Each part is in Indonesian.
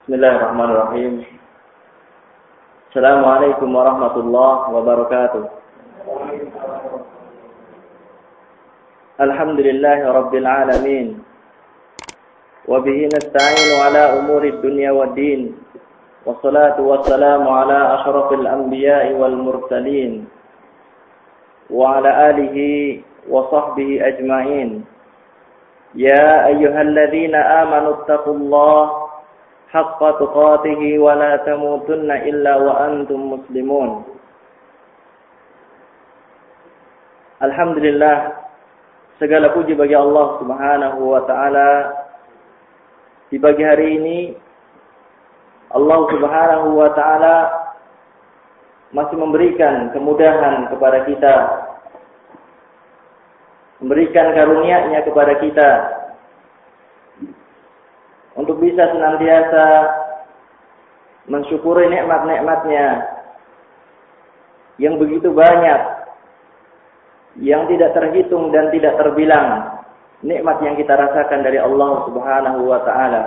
Bismillahirrahmanirrahim. Assalamualaikum warahmatullahi wabarakatuh. Alhamdulillahi rabbil alamin. Wa bihi nasta'inu ala umuri dunya waddin. Wassalatu wassalamu ala asyrafil anbiya'i wal mursalin. Wa ala alihi wa sahbihi ajma'in. Ya ayyuhalladzina amanu taqullaha haqqa tuqatih wa la tamutunna illa wa antum muslimun. Alhamdulillah, segala puji bagi Allah Subhanahu wa taala. Di pagi hari ini Allah Subhanahu wa taala masih memberikan kemudahan kepada kita, memberikan karunia-Nya kepada kita untuk bisa senantiasa mensyukuri nikmat-nikmat-Nya yang begitu banyak, yang tidak terhitung dan tidak terbilang, nikmat yang kita rasakan dari Allah Subhanahu wa taala.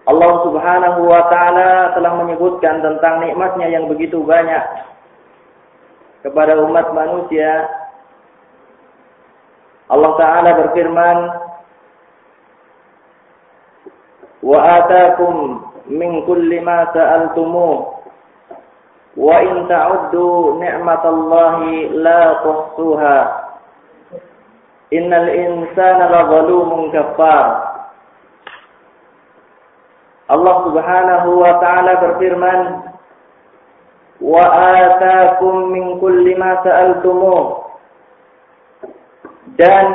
Allah Subhanahu wa taala telah menyebutkan tentang nikmat-Nya yang begitu banyak kepada umat manusia. Allah taala berfirman, wa atakum min kulli ma sa'altumuh wa in ta'uddu ni'matallahi la tuhsuha innal insana lazalumun kafar. Allah Subhanahu wa taala berfirman, wa atakum min kulli ma sa'altumuh, dan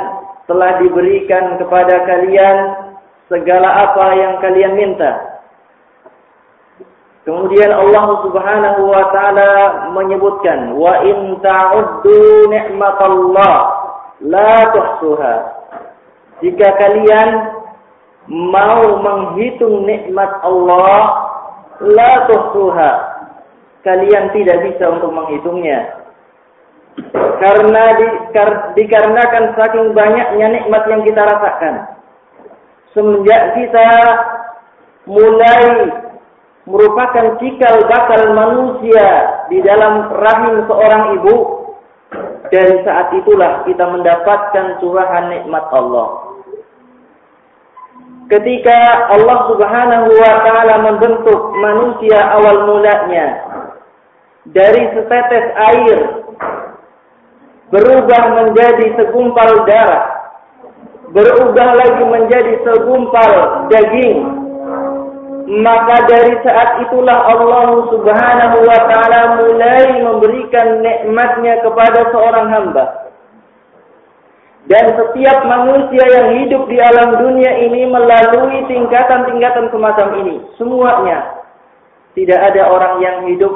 telah diberikan kepada kalian segala apa yang kalian minta. Kemudian Allah Subhanahu wa taala menyebutkan, wa in ta'uddu ni'matallah la tuhsuha. Jika kalian mau menghitung nikmat Allah, la tuhsuha, kalian tidak bisa untuk menghitungnya. Karena dikarenakan saking banyaknya nikmat yang kita rasakan. Semenjak kita mulai merupakan cikal bakal manusia di dalam rahim seorang ibu, dari saat itulah kita mendapatkan curahan nikmat Allah. Ketika Allah Subhanahu wa taala membentuk manusia awal mulanya dari setetes air berubah menjadi segumpal darah, berubah lagi menjadi segumpal daging, maka dari saat itulah Allah Subhanahu wa taala mulai memberikan nikmat-Nya kepada seorang hamba. Dan setiap manusia yang hidup di alam dunia ini melalui tingkatan-tingkatan semacam ini. Semuanya. Tidak ada orang yang hidup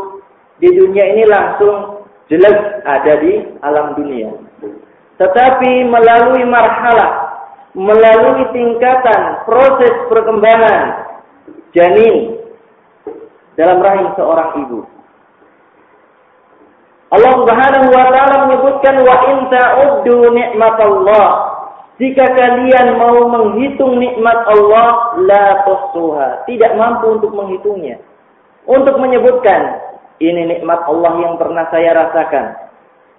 di dunia ini langsung jelas ada di alam dunia. Tetapi melalui marhalah, melalui tingkatan proses perkembangan janin dalam rahim seorang ibu. Allah Subhanahu wa taala menyebutkan, wa in ta'uddu ni'matallah, jika kalian mau menghitung nikmat Allah, la tuhsuha, tidak mampu untuk menghitungnya. Untuk menyebutkan, ini nikmat Allah yang pernah saya rasakan,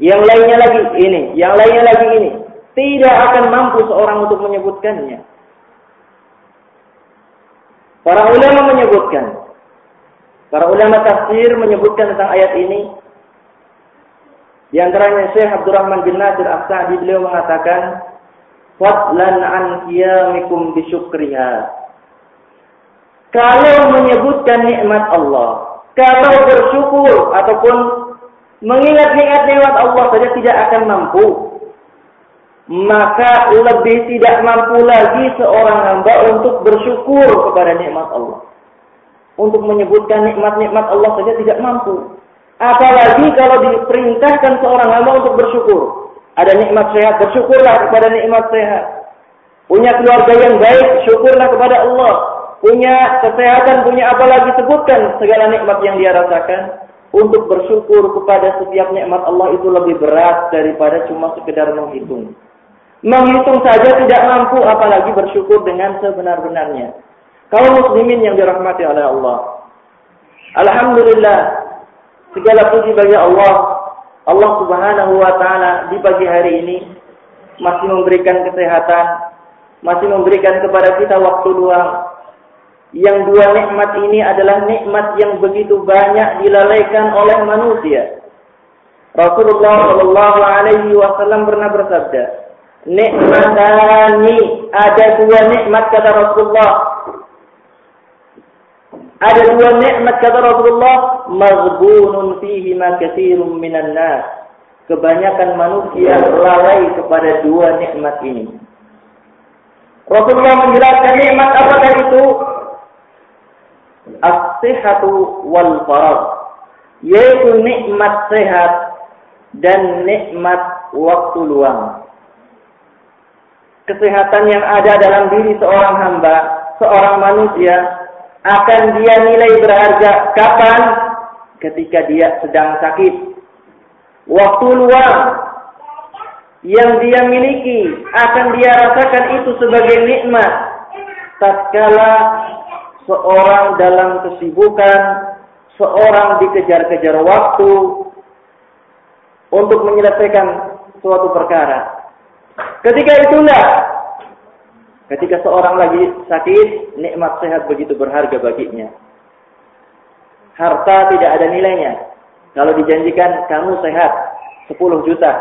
yang lainnya lagi ini, yang lainnya lagi ini, tidak akan mampu seorang untuk menyebutkannya. Para ulama menyebutkan, para ulama tafsir menyebutkan tentang ayat ini. Di antaranya Syekh Abdurrahman bin Nasir As-Sa'di, beliau mengatakan, fadlan an qiyamikum bisyukriha. Kalau menyebutkan nikmat Allah, kalau bersyukur ataupun mengingat-ingat nikmat Allah saja tidak akan mampu, maka lebih tidak mampu lagi seorang hamba untuk bersyukur kepada nikmat Allah. Untuk menyebutkan nikmat-nikmat Allah saja tidak mampu. Apalagi kalau diperintahkan seorang hamba untuk bersyukur. Ada nikmat sehat, bersyukurlah kepada nikmat sehat. Punya keluarga yang baik, syukurlah kepada Allah. Punya kesehatan, punya apa lagi, sebutkan segala nikmat yang dia rasakan. Untuk bersyukur kepada setiap nikmat Allah itu lebih berat daripada cuma sekedar menghitung. Menghitung saja tidak mampu, apalagi bersyukur dengan sebenar-benarnya. Kaum muslimin yang dirahmati oleh Allah. Alhamdulillah, segala puji bagi Allah. Allah Subhanahu wa taala di pagi hari ini masih memberikan kesehatan, masih memberikan kepada kita waktu luang. Yang dua nikmat ini adalah nikmat yang begitu banyak dilalaikan oleh manusia. Rasulullah Shallallahu Alaihi Wasallam pernah bersabda, nikmatani, ada dua nikmat kata Rasulullah. Ada dua nikmat kata Rasulullah, maghbunun fihi ma katsirun minan nas. Kebanyakan manusia lalai kepada dua nikmat ini. Rasulullah menjelaskan nikmat apakah itu? As-sihhatu wal faragh, yaitu nikmat sehat dan nikmat waktu luang. Kesehatan yang ada dalam diri seorang hamba, seorang manusia, akan dia nilai berharga kapan? Ketika dia sedang sakit. Waktu luang yang dia miliki akan dia rasakan itu sebagai nikmat tatkala seorang dalam kesibukan, seorang dikejar-kejar waktu untuk menyelesaikan suatu perkara. Ketika itulah, ketika seorang lagi sakit, nikmat sehat begitu berharga baginya. Harta tidak ada nilainya. Kalau dijanjikan kamu sehat 10 juta,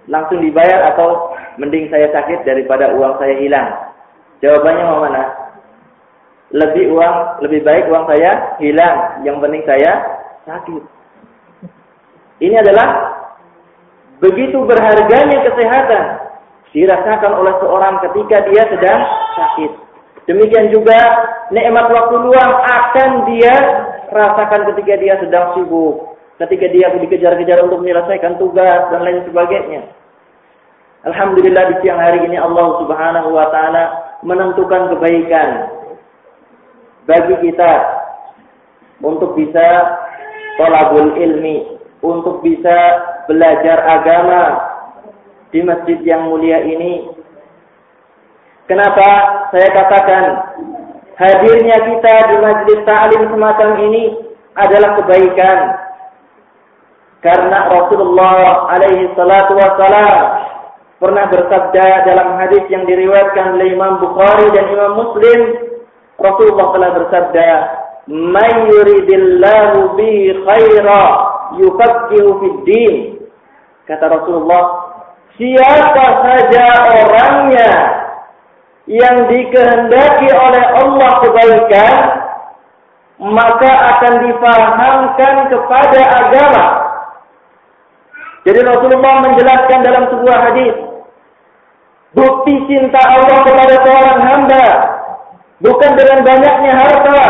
langsung dibayar atau mending saya sakit daripada uang saya hilang. Jawabannya mau mana? Lebih baik uang saya hilang, yang penting saya sakit. Ini adalah begitu berharganya kesehatan dirasakan oleh seorang ketika dia sedang sakit. Demikian juga nikmat waktu luang akan dia rasakan ketika dia sedang sibuk, ketika dia dikejar-kejar untuk menyelesaikan tugas dan lain sebagainya. Alhamdulillah di siang hari ini Allah Subhanahu wa taala menentukan kebaikan bagi kita untuk bisa thalabul ilmi, untuk bisa belajar agama di masjid yang mulia ini. Kenapa saya katakan hadirnya kita di majelis ta'lim semacam ini adalah kebaikan? Karena Rasulullah alaihi salatu wassalam pernah bersabda dalam hadis yang diriwayatkan oleh Imam Bukhari dan Imam Muslim. Rasulullah telah bersabda, "May yuridillahu bihi khaira yufaqihu fid din." Kata Rasulullah, siapa saja orangnya yang dikehendaki oleh Allah kebaikan, maka akan difahamkan kepada agama. Jadi Rasulullah menjelaskan dalam sebuah hadis, bukti cinta Allah kepada seorang hamba bukan dengan banyaknya harta,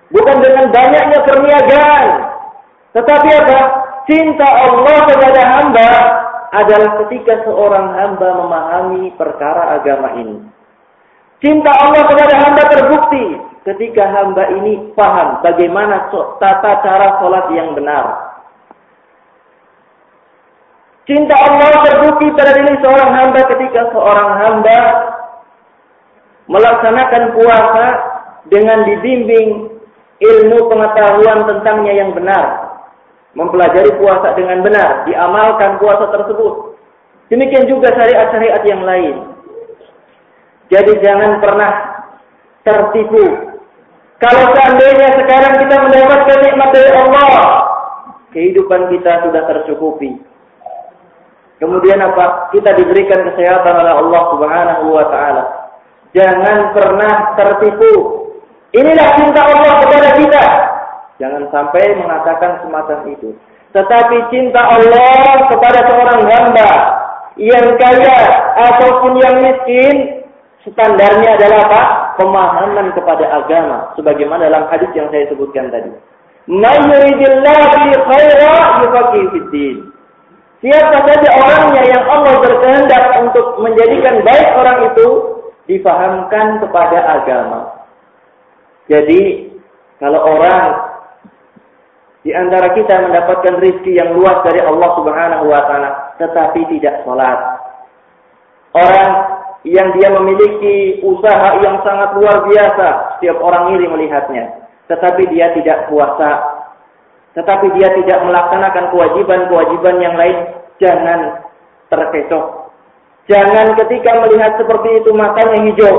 bukan dengan banyaknya perniagaan, tetapi apa? Cinta Allah kepada hamba adalah ketika seorang hamba memahami perkara agama ini. Cinta Allah kepada hamba terbukti ketika hamba ini paham bagaimana tata cara sholat yang benar. Cinta Allah terbukti pada diri seorang hamba ketika seorang hamba melaksanakan puasa dengan dibimbing ilmu pengetahuan tentangnya yang benar. Mempelajari puasa dengan benar, diamalkan puasa tersebut. Demikian juga syariat-syariat yang lain. Jadi jangan pernah tertipu. Kalau seandainya sekarang kita mendapatkan nikmat dari Allah, kehidupan kita sudah tercukupi. Kemudian apa? Kita diberikan kesehatan oleh Allah Subhanahu wa taala. Jangan pernah tertipu. Inilah cinta Allah kepada kita. Jangan sampai mengatakan semacam itu. Tetapi cinta Allah kepada seorang hamba yang kaya ataupun yang miskin, standarnya adalah apa? Pemahaman kepada agama. Sebagaimana dalam hadis yang saya sebutkan tadi. Man yuridillahu bihi khairan yufaqihu fid din. Siapa saja orangnya yang Allah berkehendak untuk menjadikan baik orang itu, difahamkan kepada agama. Jadi, kalau orang di antara kita mendapatkan rezeki yang luas dari Allah Subhanahu wa taala, tetapi tidak salat, Orang yang dia memiliki usaha yang sangat luar biasa, setiap orang iri melihatnya. Tetapi dia tidak puasa, tetapi dia tidak melaksanakan kewajiban-kewajiban yang lain. Jangan terkecoh. Jangan ketika melihat seperti itu matanya hijau.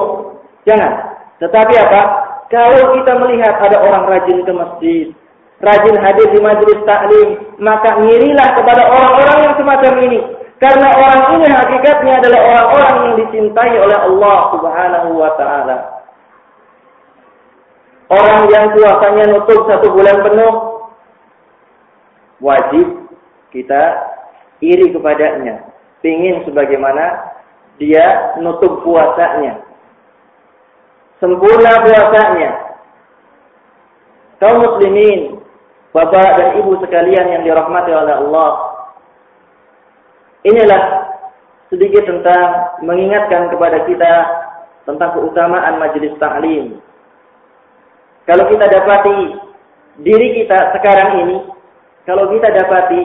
Jangan. Tetapi apa? Kalau kita melihat ada orang rajin ke masjid, rajin hadir di majelis taklim, maka ngirilah kepada orang-orang yang semacam ini. Karena orang ini hakikatnya adalah orang-orang yang dicintai oleh Allah Subhanahu wa ta'ala. Orang yang puasanya nutup 1 bulan penuh, wajib kita iri kepadanya. Pingin sebagaimana dia nutup puasanya, sempurna puasanya. Kaum muslimin, bapak dan ibu sekalian yang dirahmati oleh Allah, inilah sedikit tentang mengingatkan kepada kita tentang keutamaan majelis taklim. Kalau kita dapati diri kita sekarang ini, kalau kita dapati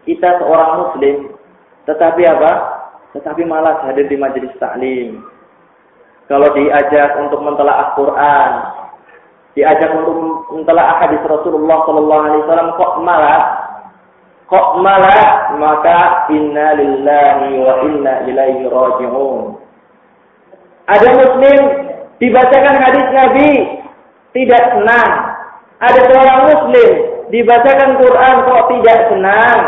kita seorang muslim, tetapi apa? Tetapi malas hadir di majelis taklim. Kalau diajak untuk mentelaah Quran, diajak untuk mentelaah hadis Rasulullah sallallahu alaihi wasallam kok malas, maka inna lillahi wa inna ilaihi raji'un. Ada muslim dibacakan hadis Nabi tidak senang. Ada seorang muslim dibacakan Quran kok tidak senang.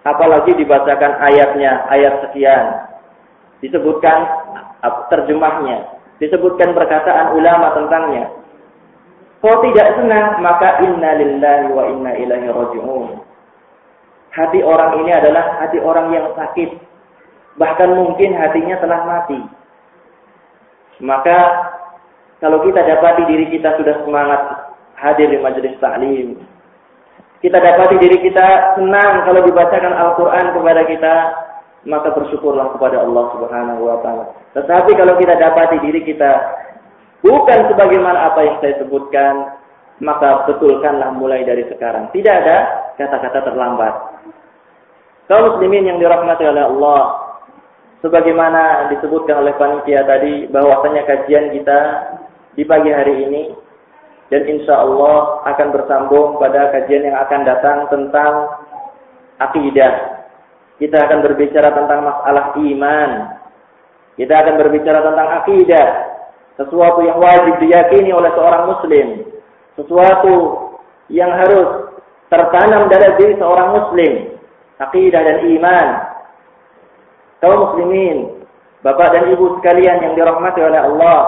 Apalagi dibacakan ayatnya, ayat sekian. Disebutkan terjemahnya, disebutkan perkataan ulama tentangnya. Kok tidak senang, maka inna lillahi wa inna ilaihi raji'un. Hati orang ini adalah hati orang yang sakit. Bahkan mungkin hatinya telah mati. Maka kalau kita dapati diri kita sudah semangat hadir di majelis taklim, kita dapati diri kita senang kalau dibacakan Al-Quran kepada kita, maka bersyukurlah kepada Allah Subhanahu wa ta'ala. Tetapi kalau kita dapati diri kita bukan sebagaimana apa yang saya sebutkan, maka betulkanlah mulai dari sekarang. Tidak ada kata-kata terlambat. Kaum muslimin yang dirahmati oleh Allah, sebagaimana disebutkan oleh panitia tadi, bahwasanya kajian kita di pagi hari ini, dan insya Allah akan bersambung pada kajian yang akan datang tentang akidah. Kita akan berbicara tentang masalah iman. Kita akan berbicara tentang akidah. Sesuatu yang wajib diyakini oleh seorang muslim. Sesuatu yang harus tertanam dalam diri seorang muslim. Akidah dan iman. Kaum muslimin, bapak dan ibu sekalian yang dirahmati oleh Allah,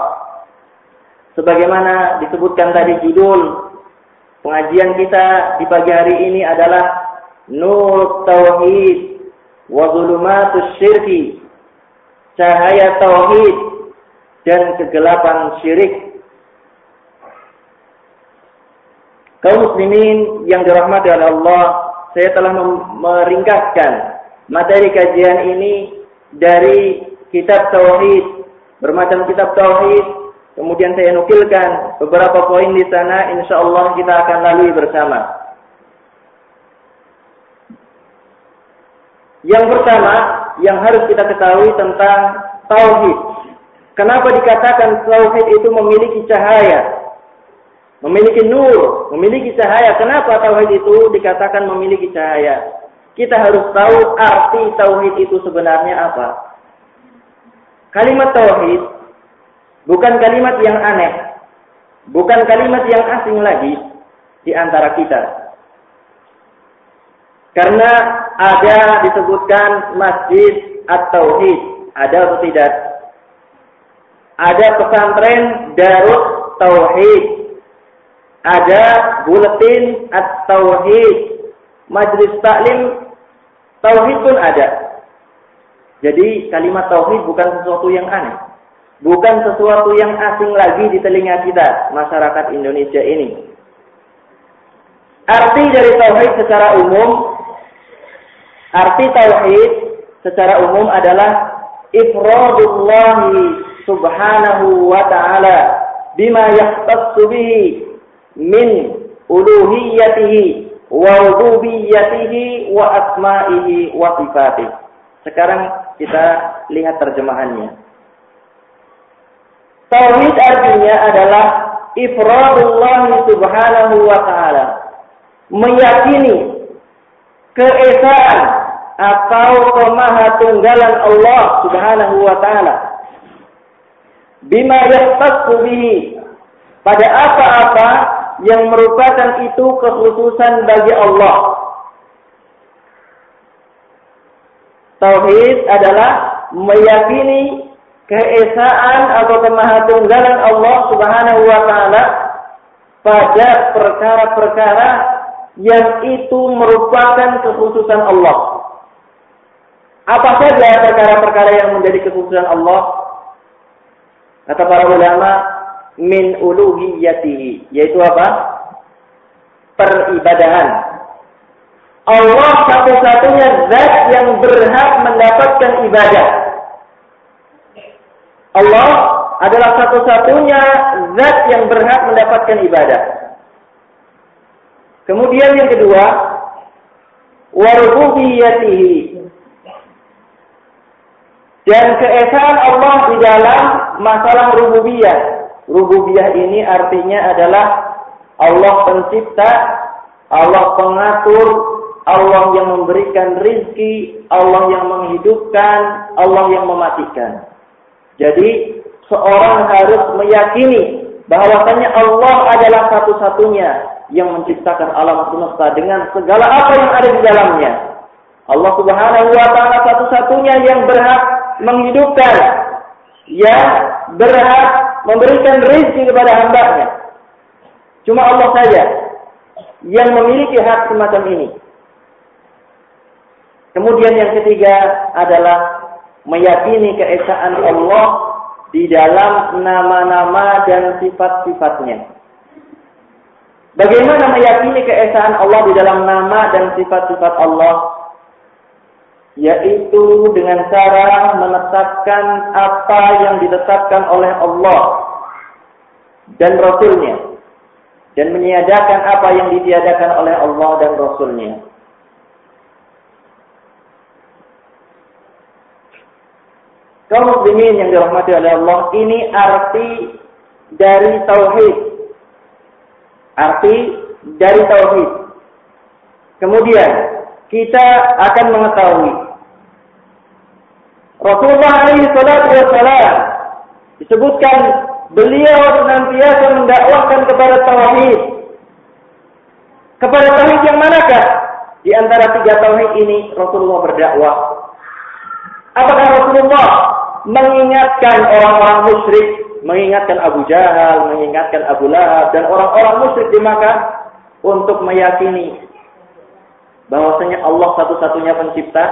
sebagaimana disebutkan tadi judul pengajian kita di pagi hari ini adalah Nur Tauhid wa Zulumatus Syirki, cahaya tauhid dan kegelapan syirik. Kaum muslimin yang dirahmati oleh Allah, saya telah meringkaskan materi kajian ini dari kitab tauhid, bermacam kitab tauhid. Kemudian saya nukilkan beberapa poin di sana, insya Allah kita akan lalui bersama. Yang pertama, yang harus kita ketahui tentang tauhid. Kenapa dikatakan tauhid itu memiliki cahaya? Memiliki nur, memiliki cahaya. Kenapa tauhid itu dikatakan memiliki cahaya? Kita harus tahu arti tauhid itu sebenarnya apa. Kalimat tauhid bukan kalimat yang aneh, bukan kalimat yang asing lagi di antara kita. Karena ada disebutkan Masjid At-Tauhid, ada atau tidak? Ada pesantren Darut Tauhid, ada buletin At-Tauhid, majelis taklim Tauhid pun ada. Jadi kalimat Tauhid bukan sesuatu yang aneh, bukan sesuatu yang asing lagi di telinga kita, masyarakat Indonesia ini. Arti dari tauhid secara umum, arti tauhid secara umum adalah ifradullahi subhanahu wa ta'ala bima yahtassu bihi min uluhiyatihi wa rububiyyatihi wa asma'ihi wa sifatihi. Sekarang kita lihat terjemahannya. Tauhid artinya adalah ifradullah subhanahu wa ta'ala, meyakini keesaan atau kemahatunggalan Allah subhanahu wa ta'ala, bima yahtassu bihi, pada apa-apa yang merupakan itu kekhususan bagi Allah. Tauhid adalah meyakini keesaan atau kemahatunggalan Allah subhanahu wa ta'ala pada perkara-perkara yang itu merupakan kekhususan Allah. Apa saja perkara-perkara yang menjadi kekhususan Allah? Kata para ulama, min uluhiyatihi, yaitu apa? Peribadahan. Allah satu-satunya zat yang berhak mendapatkan ibadah. Allah adalah satu-satunya zat yang berhak mendapatkan ibadah. Kemudian yang kedua, wa rububiyyatihi, dan keesaan Allah di dalam masalah rububiyah. Rububiyah ini artinya adalah Allah pencipta, Allah pengatur, Allah yang memberikan rizki, Allah yang menghidupkan, Allah yang mematikan. Jadi seorang harus meyakini bahwasanya Allah adalah satu-satunya yang menciptakan alam semesta dengan segala apa yang ada di dalamnya. Allah subhanahu wa ta'ala satu-satunya yang berhak menghidupkan, yang berhak memberikan rezeki kepada hamba-Nya. Cuma Allah saja yang memiliki hak semacam ini. Kemudian yang ketiga adalah meyakini keesaan Allah di dalam nama-nama dan sifat-sifatnya. Bagaimana meyakini keesaan Allah di dalam nama dan sifat-sifat Allah? Yaitu dengan cara menetapkan apa yang ditetapkan oleh Allah dan Rasul-Nya, dan meniadakan apa yang ditiadakan oleh Allah dan Rasul-Nya. Kaum muslimin yang dirahmati oleh Allah, ini arti dari tauhid. Arti dari tauhid. Kemudian kita akan mengetahui Rasulullah alaihi salatu wassalam disebutkan beliau senantiasa mendakwahkan kepada tauhid. Kepada tauhid yang manakah? Di antara tiga tauhid ini Rasulullah berdakwah. Apakah Rasulullah mengingatkan orang-orang musyrik, mengingatkan Abu Jahal, mengingatkan Abu Lahab dan orang-orang musyrik di Makkah untuk meyakini bahwasanya Allah satu-satunya pencipta,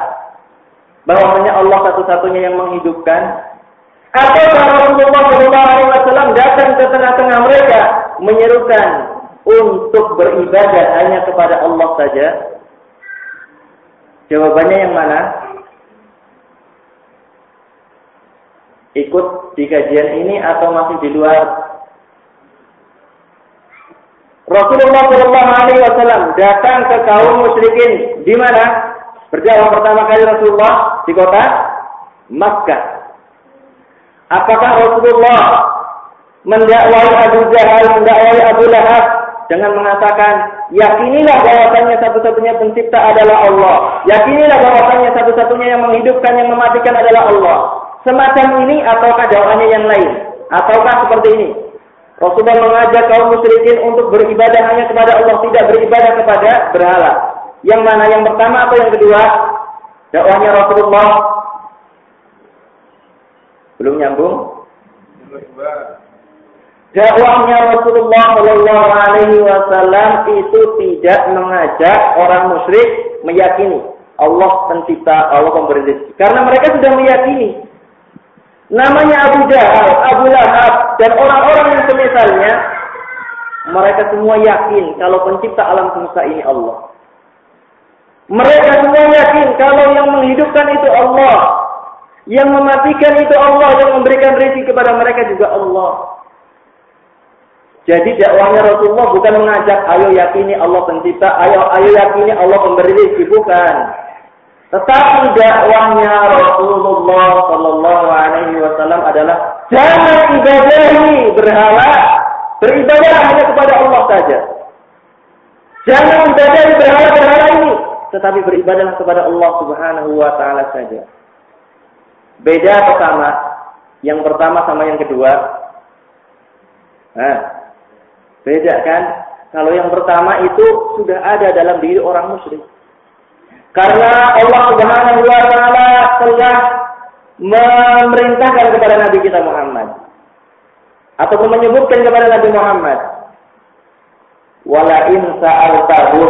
bahwasanya Allah satu-satunya yang menghidupkan? Atau Rasulullah SAW datang ke tengah-tengah mereka menyerukan untuk beribadah hanya kepada Allah saja? Jawabannya yang mana? Ikut di kajian ini atau masih di luar? Rasulullah SAW datang ke kaum musyrikin di mana? Berdakwah pertama kali Rasulullah di kota Makkah. Apakah Rasulullah mendakwai Abu Jahal, mendakwai Abu Lahab dengan mengatakan, yakinilah bahwasanya satu-satunya pencipta adalah Allah, yakinilah bahwasanya satu-satunya yang menghidupkan, yang mematikan adalah Allah? Semacam ini ataukah dakwaannya yang lain? Ataukah seperti ini? Rasulullah mengajak kaum musyrikin untuk beribadah hanya kepada Allah, tidak beribadah kepada berhala. Yang mana? Yang pertama atau yang kedua? Dakwahnya Rasulullah belum nyambung. Dakwahnya Rasulullah Shallallahu Alaihi Wasallam itu tidak mengajak orang musyrik meyakini Allah pencipta, Allah pemberi rezeki, karena mereka sudah meyakini. Namanya Abu Jahal, Abu Lahab, dan orang-orang yang semisalnya, mereka semua yakin kalau pencipta alam semesta ini Allah. Mereka semua yakin kalau yang menghidupkan itu Allah, yang mematikan itu Allah, yang memberikan rezeki kepada mereka juga Allah. Jadi dakwahnya Rasulullah bukan mengajak, ayo yakini Allah pencipta, ayo yakini Allah pemberi rezeki, bukan. Tetapi dakwahnya Rasulullah Sallallahu adalah jangan ibadahi berhala, beribadah hanya kepada Allah saja. Jangan ibadahi berhala-berhala ini, tetapi beribadahlah kepada Allah Subhanahu wa taala saja. Beda pertama, yang pertama sama yang kedua. Nah, beda kan? Kalau yang pertama itu sudah ada dalam diri orang musyrik. Karena Allah Subhanahu wa taala telah memerintahkan kepada Nabi kita Muhammad ataupun menyebutkan kepada Nabi Muhammad, "Wala in sa'altahum,"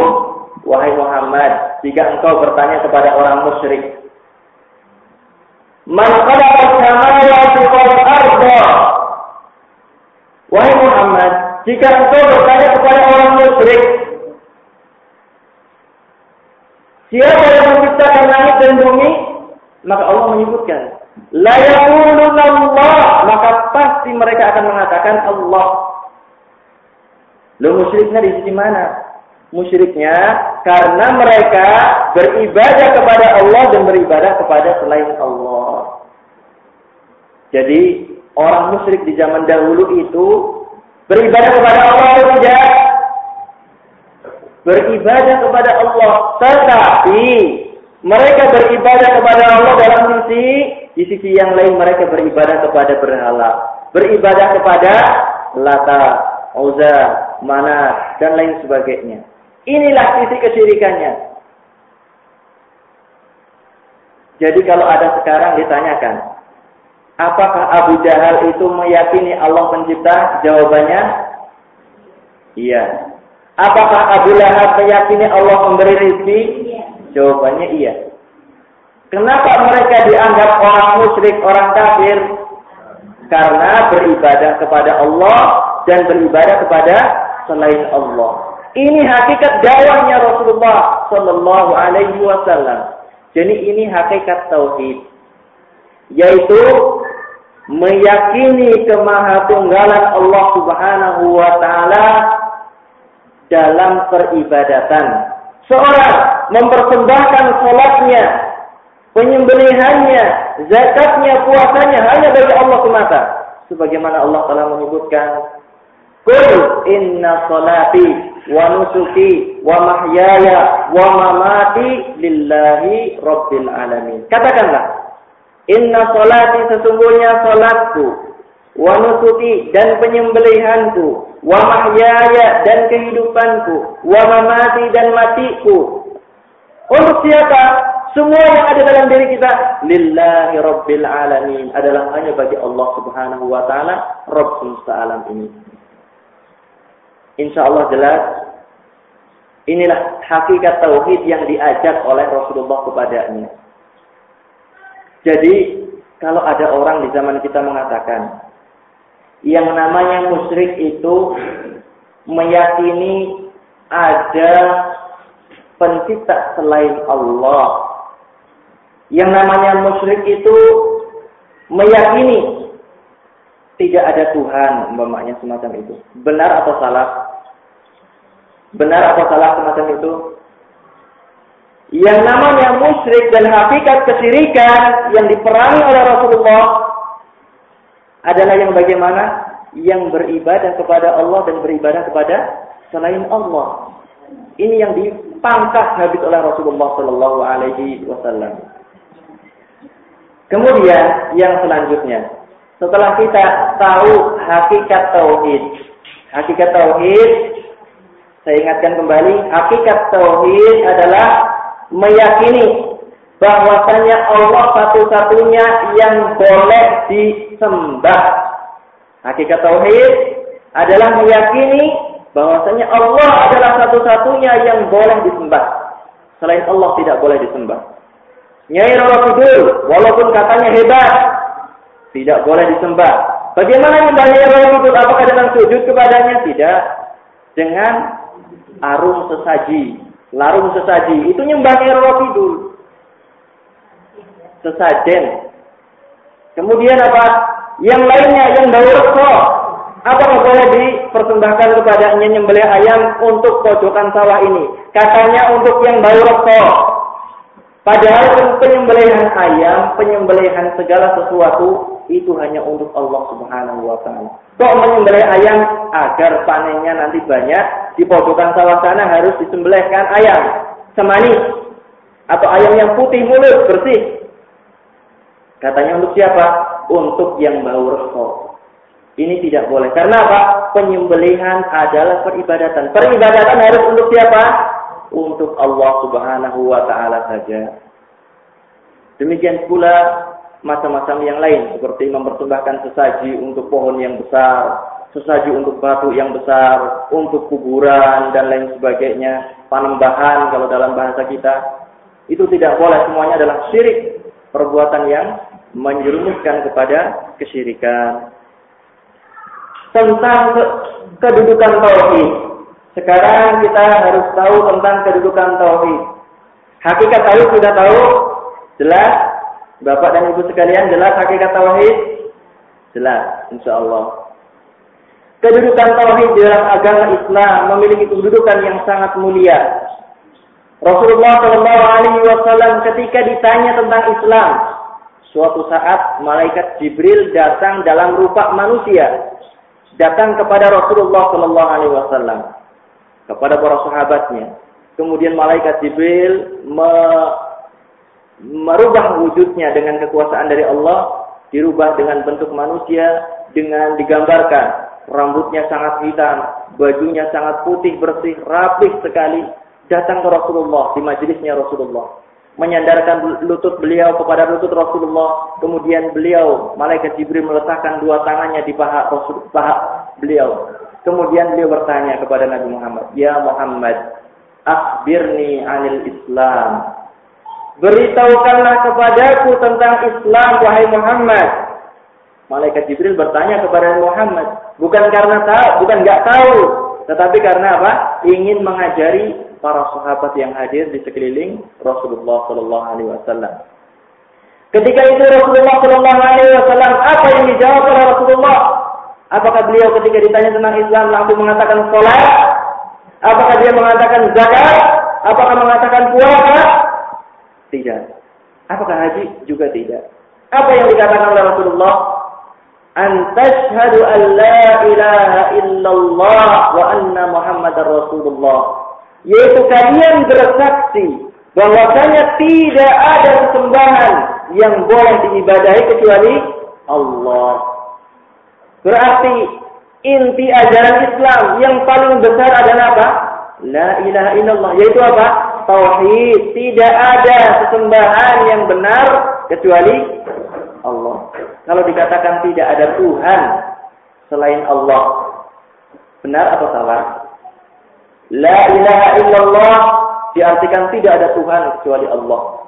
wahai Muhammad, jika engkau bertanya kepada orang musyrik, "Man khalaqa as-samawati wal arda," wahai Muhammad, jika engkau bertanya kepada orang musyrik, siapa yang menciptakan langit dan bumi? Maka Allah menyebutkan, la yaquluna Allah, maka pasti mereka akan mengatakan Allah. Loh, musyriknya di sisi mana? Musyriknya karena mereka beribadah kepada Allah dan beribadah kepada selain Allah. Jadi orang musyrik di zaman dahulu itu beribadah kepada Allah atau tidak? Beribadah kepada Allah, tetapi mereka beribadah kepada Allah dalam di sisi yang lain mereka beribadah kepada berhala, beribadah kepada Lata, Uzza, Manat, dan lain sebagainya. Inilah sisi kesyirikannya. Jadi kalau ada sekarang ditanyakan, apakah Abu Jahal itu meyakini Allah pencipta? Jawabannya, iya. Apakah Abu Lahab meyakini Allah memberi rezeki? Jawabannya iya. Kenapa mereka dianggap orang musyrik, orang kafir? Karena beribadah kepada Allah dan beribadah kepada selain Allah. Ini hakikat dakwahnya Rasulullah Sallallahu Alaihi Wasallam. Jadi ini hakikat tauhid, yaitu meyakini kemahatunggalan Allah Subhanahu Wa Taala dalam peribadatan. Seorang mempersembahkan salatnya, penyembelihannya, zakatnya, puasanya hanya bagi Allah semata. Sebagaimana Allah telah menyebutkan, "Qul inna salati wa nusuki wa mahyaya wa mamati lillahi rabbil alamin." Katakanlah, inna salati, sesungguhnya salatku, wa nusuki, dan penyembelihanku, wa mahyaya, dan kehidupanku, wa mamati, dan matiku. Untuk siapa? Semua yang ada dalam diri kita lillahi rabbil alamin, adalah hanya bagi Allah Subhanahu wa taala, Rabb semesta alam ini. Insyaallah jelas. Inilah hakikat tauhid yang diajak oleh Rasulullah kepadanya. Jadi kalau ada orang di zaman kita mengatakan yang namanya musyrik itu meyakini ada pencipta selain Allah. Yang namanya musyrik itu meyakini tidak ada Tuhan, umpamanya semacam itu. Benar atau salah? Benar atau salah semacam itu? Yang namanya musyrik dan hakikat kesyirikan yang diperangi oleh Rasulullah adalah yang bagaimana? Yang beribadah kepada Allah dan beribadah kepada selain Allah. Ini yang dipangkas habis oleh Rasulullah Sallallahu Alaihi Wasallam. Kemudian yang selanjutnya, setelah kita tahu hakikat tauhid, saya ingatkan kembali, hakikat tauhid adalah meyakini bahwasanya Allah satu-satunya yang boleh disembah. Hakikat tauhid adalah meyakini bahwasanya Allah adalah satu-satunya yang boleh disembah. Selain Allah tidak boleh disembah. Nyai Rafidul, walaupun katanya hebat, tidak boleh disembah. Bagaimana nyembah Nyai Rafidul? Apakah dengan sujud kepadanya? Tidak. Dengan larung sesaji. Itu nyembah Nyai Rafidul. Sesajen. Kemudian apa? Yang lainnya, yang bau reksa, apakah boleh dipersembahkan kepadanya nyembelih ayam untuk pojokan sawah ini? Katanya untuk yang bau reksa. Padahal penyembelihan ayam, penyembelihan segala sesuatu itu hanya untuk Allah Subhanahu wa taala. Kok menyembelih ayam agar panennya nanti banyak, di pojokan sawah sana harus disembelihkan ayam semanis atau ayam yang putih mulut bersih. Katanya untuk siapa? Untuk yang bau reso. Ini tidak boleh. Karena apa? Penyembelihan adalah peribadatan. Peribadatan harus untuk siapa? Untuk Allah Subhanahu wa taala saja. Demikian pula macam-macam yang lain, seperti mempersembahkan sesaji untuk pohon yang besar, sesaji untuk batu yang besar, untuk kuburan dan lain sebagainya, panembahan kalau dalam bahasa kita. Itu tidak boleh, semuanya adalah syirik, perbuatan yang menjerumuskan kepada kesyirikan. Tentang kedudukan tauhid. Sekarang kita harus tahu tentang kedudukan tauhid. Hakikat tauhid sudah tahu? Jelas? Bapak dan Ibu sekalian, jelas hakikat tauhid? Jelas, insyaallah. Kedudukan tauhid dalam agama Islam memiliki kedudukan yang sangat mulia. Rasulullah SAW ketika ditanya tentang Islam, suatu saat malaikat Jibril datang dalam rupa manusia, datang kepada Rasulullah SAW, kepada para sahabatnya. Kemudian malaikat Jibril merubah wujudnya dengan kekuasaan dari Allah, dirubah dengan bentuk manusia, dengan digambarkan rambutnya sangat hitam, bajunya sangat putih bersih, rapih sekali, datang ke Rasulullah di majelisnya Rasulullah, menyandarkan lutut beliau kepada lutut Rasulullah, kemudian beliau, malaikat Jibril meletakkan dua tangannya di paha beliau, kemudian beliau bertanya kepada Nabi Muhammad, "Ya Muhammad, akhbirni 'anil Islam." Beritahukanlah kepadaku tentang Islam, wahai Muhammad. Malaikat Jibril bertanya kepada Muhammad, bukan karena enggak tahu, tetapi karena apa? Ingin mengajari para sahabat yang hadir di sekeliling Rasulullah sallallahu alaihi wasallam. Ketika itu Rasulullah sallallahu alaihi wasallam, apa yang dijawab oleh Rasulullah? Apakah beliau ketika ditanya tentang Islam langsung mengatakan salat? Apakah dia mengatakan zakat? Apakah mengatakan puasa? Tidak. Apakah haji? Juga tidak. Apa yang dikatakan oleh Rasulullah? An tashhadu an la ilaha illallah wa anna Muhammadar Rasulullah. Yaitu kalian bersaksi bahwasanya tidak ada sesembahan yang boleh diibadahi kecuali Allah. Berarti inti ajaran Islam yang paling besar adalah apa? La ilaha illallah. Yaitu apa? Tauhid. Tidak ada sesembahan yang benar kecuali Allah. Kalau dikatakan tidak ada Tuhan selain Allah, benar atau salah? La ilaha illallah diartikan tidak ada Tuhan kecuali Allah.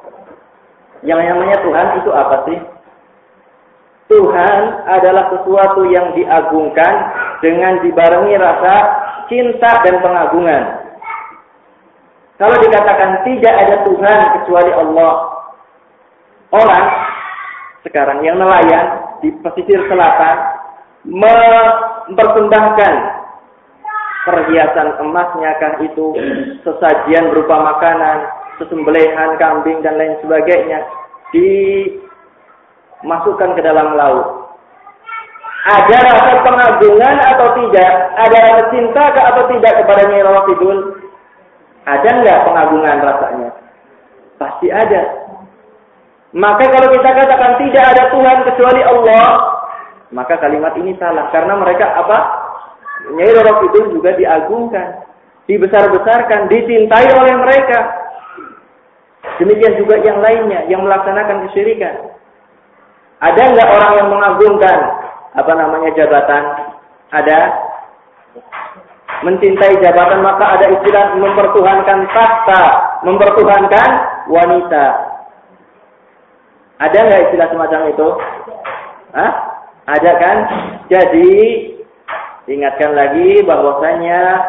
Yang namanya Tuhan itu apa sih? Tuhan adalah sesuatu yang diagungkan dengan dibarengi rasa cinta dan pengagungan. Kalau dikatakan tidak ada Tuhan kecuali Allah, orang sekarang yang nelayan di pesisir selatan mempersembahkan perhiasan emasnya kah itu, sesajian berupa makanan, sesembelihan kambing dan lain sebagainya, dimasukkan ke dalam laut. Ada rasa pengagungan atau tidak? Ada rasa cinta atau tidak kepada Nyai Roro Kidul? Ada enggak pengagungan rasanya? Pasti ada. Maka kalau kita katakan tidak ada Tuhan kecuali Allah, maka kalimat ini salah. Karena mereka apa? Nyai Roro Kidul juga diagungkan, dibesar-besarkan, dicintai oleh mereka. Demikian juga yang lainnya yang melaksanakan kesyirikan. Ada enggak orang yang mengagungkan jabatan? Ada. Mencintai jabatan, maka ada istilah mempertuhankan tahta, mempertuhankan wanita. Ada nggak istilah semacam itu? Hah? Ada kan? Jadi ingatkan lagi bahwasanya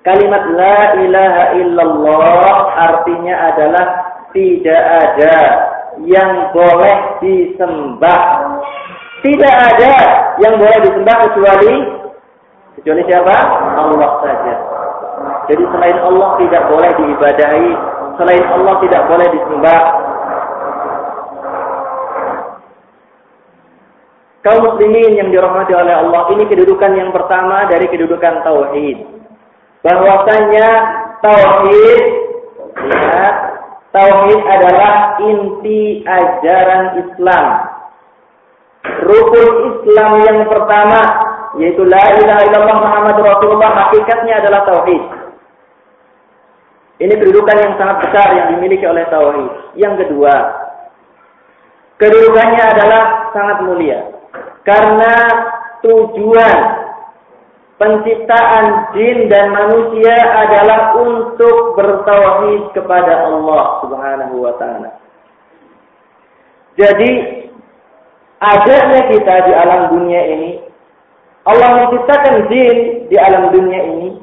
kalimat la ilaha illallah artinya adalah tidak ada yang boleh disembah. Tidak ada yang boleh disembah kecuali siapa? Allah saja. Jadi selain Allah tidak boleh diibadahi, selain Allah tidak boleh disembah. Kaum muslimin yang dirahmati oleh Allah, ini kedudukan yang pertama dari kedudukan tauhid. Bahwasanya tauhid, ya, tauhid adalah inti ajaran Islam. Rukun Islam yang pertama yaitu la ilaha illallah Muhammadur Rasulullah, hakikatnya adalah tauhid. Ini kedudukan yang sangat besar yang dimiliki oleh tauhid. Yang kedua, kedudukannya adalah sangat mulia. Karena tujuan penciptaan jin dan manusia adalah untuk bertauhid kepada Allah Subhanahu wa taala. Jadi, adanya kita di alam dunia ini, Allah menciptakan jin di alam dunia ini,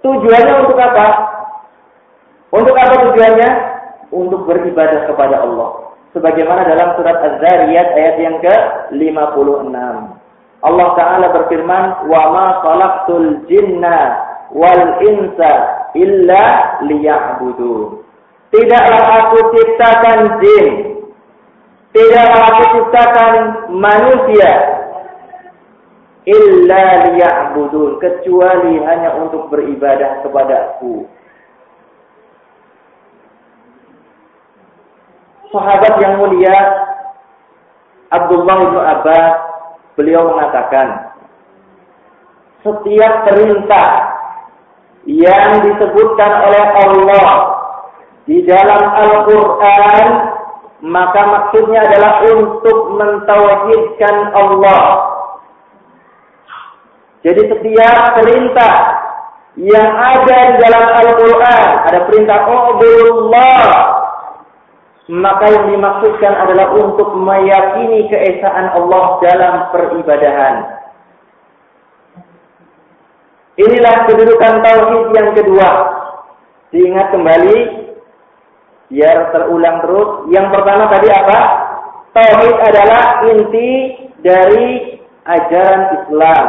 tujuannya untuk apa? Untuk apa tujuannya? Untuk beribadah kepada Allah. Sebagaimana dalam surat Az-Zariyat ayat yang ke-56. Allah Ta'ala berfirman, "Wa ma khalaqtul jinna wal insa illa liya'budun." Tidaklah aku ciptakan jin, tidaklah aku ciptakan manusia, illa liya'budun, kecuali hanya untuk beribadah kepada-Ku. Sahabat yang mulia Abdullah bin Abbas, beliau mengatakan, setiap perintah yang disebutkan oleh Allah di dalam Al-Quran, maka maksudnya adalah untuk mentauhidkan Allah. Jadi setiap perintah yang ada di dalam Al-Quran, ada perintah Ubudullah, maka yang dimaksudkan adalah untuk meyakini keesaan Allah dalam peribadahan. Inilah kedudukan tauhid yang kedua. Diingat kembali, biar terulang terus. Yang pertama tadi apa? Tauhid adalah inti dari ajaran Islam.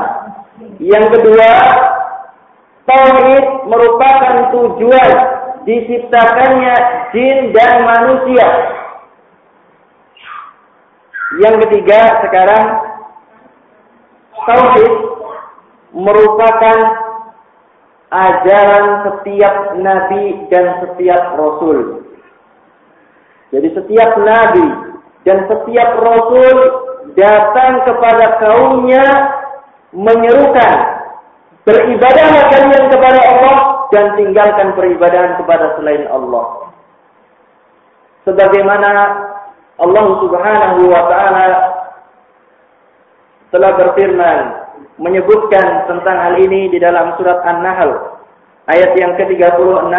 Yang kedua, tauhid merupakan tujuan diciptakannya jin dan manusia. Yang ketiga sekarang, tauhid merupakan ajaran setiap nabi dan setiap rasul. Jadi setiap nabi dan setiap rasul datang kepada kaumnya menyerukan, beribadahlah kalian kepada Allah dan tinggalkan peribadahan kepada selain Allah. Sebagaimana Allah Subhanahu wa taala telah berfirman menyebutkan tentang hal ini di dalam surat An-Nahl ayat yang ke-36.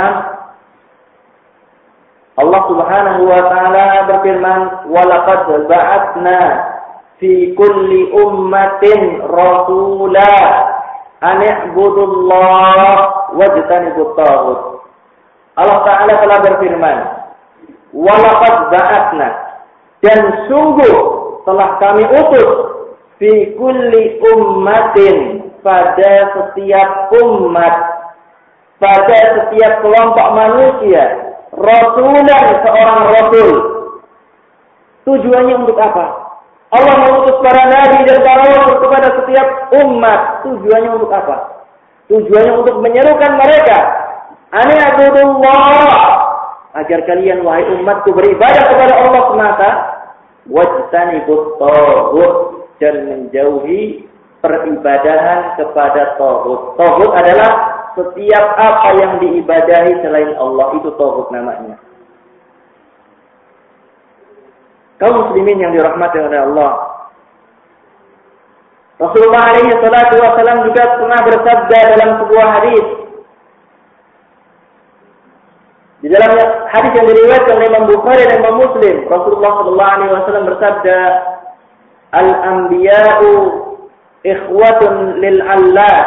Allah Subhanahu wa taala berfirman, "Wa laqad ba'atsna fi kulli ummatin rasula an i'budullah wajtanibut taghut." Allah Ta'ala telah berfirman, "Walaqad ba'atsna," dan sungguh telah kami utus, fi kulli ummatin, pada setiap umat, pada setiap kelompok manusia, rasulan, seorang rasul. Tujuannya untuk apa? Allah mengutus para nabi dan para rasul kepada setiap umat. Tujuannya untuk apa? Tujuannya untuk menyerukan mereka, ani abudullah, agar kalian wahai umatku beribadah kepada Allah semata, wajtanibut taghut, dan menjauhi peribadahan kepada taghut. Taghut adalah setiap apa yang diibadahi selain Allah, itu taghut namanya. Kaum muslimin yang dirahmati oleh Allah, Rasulullah alaihi salatu wasallam juga pernah bersabda dalam sebuah hadis. Di dalam hadis yang diriwayatkan oleh Imam Bukhari dan Imam Muslim, Rasulullah sallallahu alaihi wasallam bersabda, "Al-anbiya'u ikhwatun lil Allah,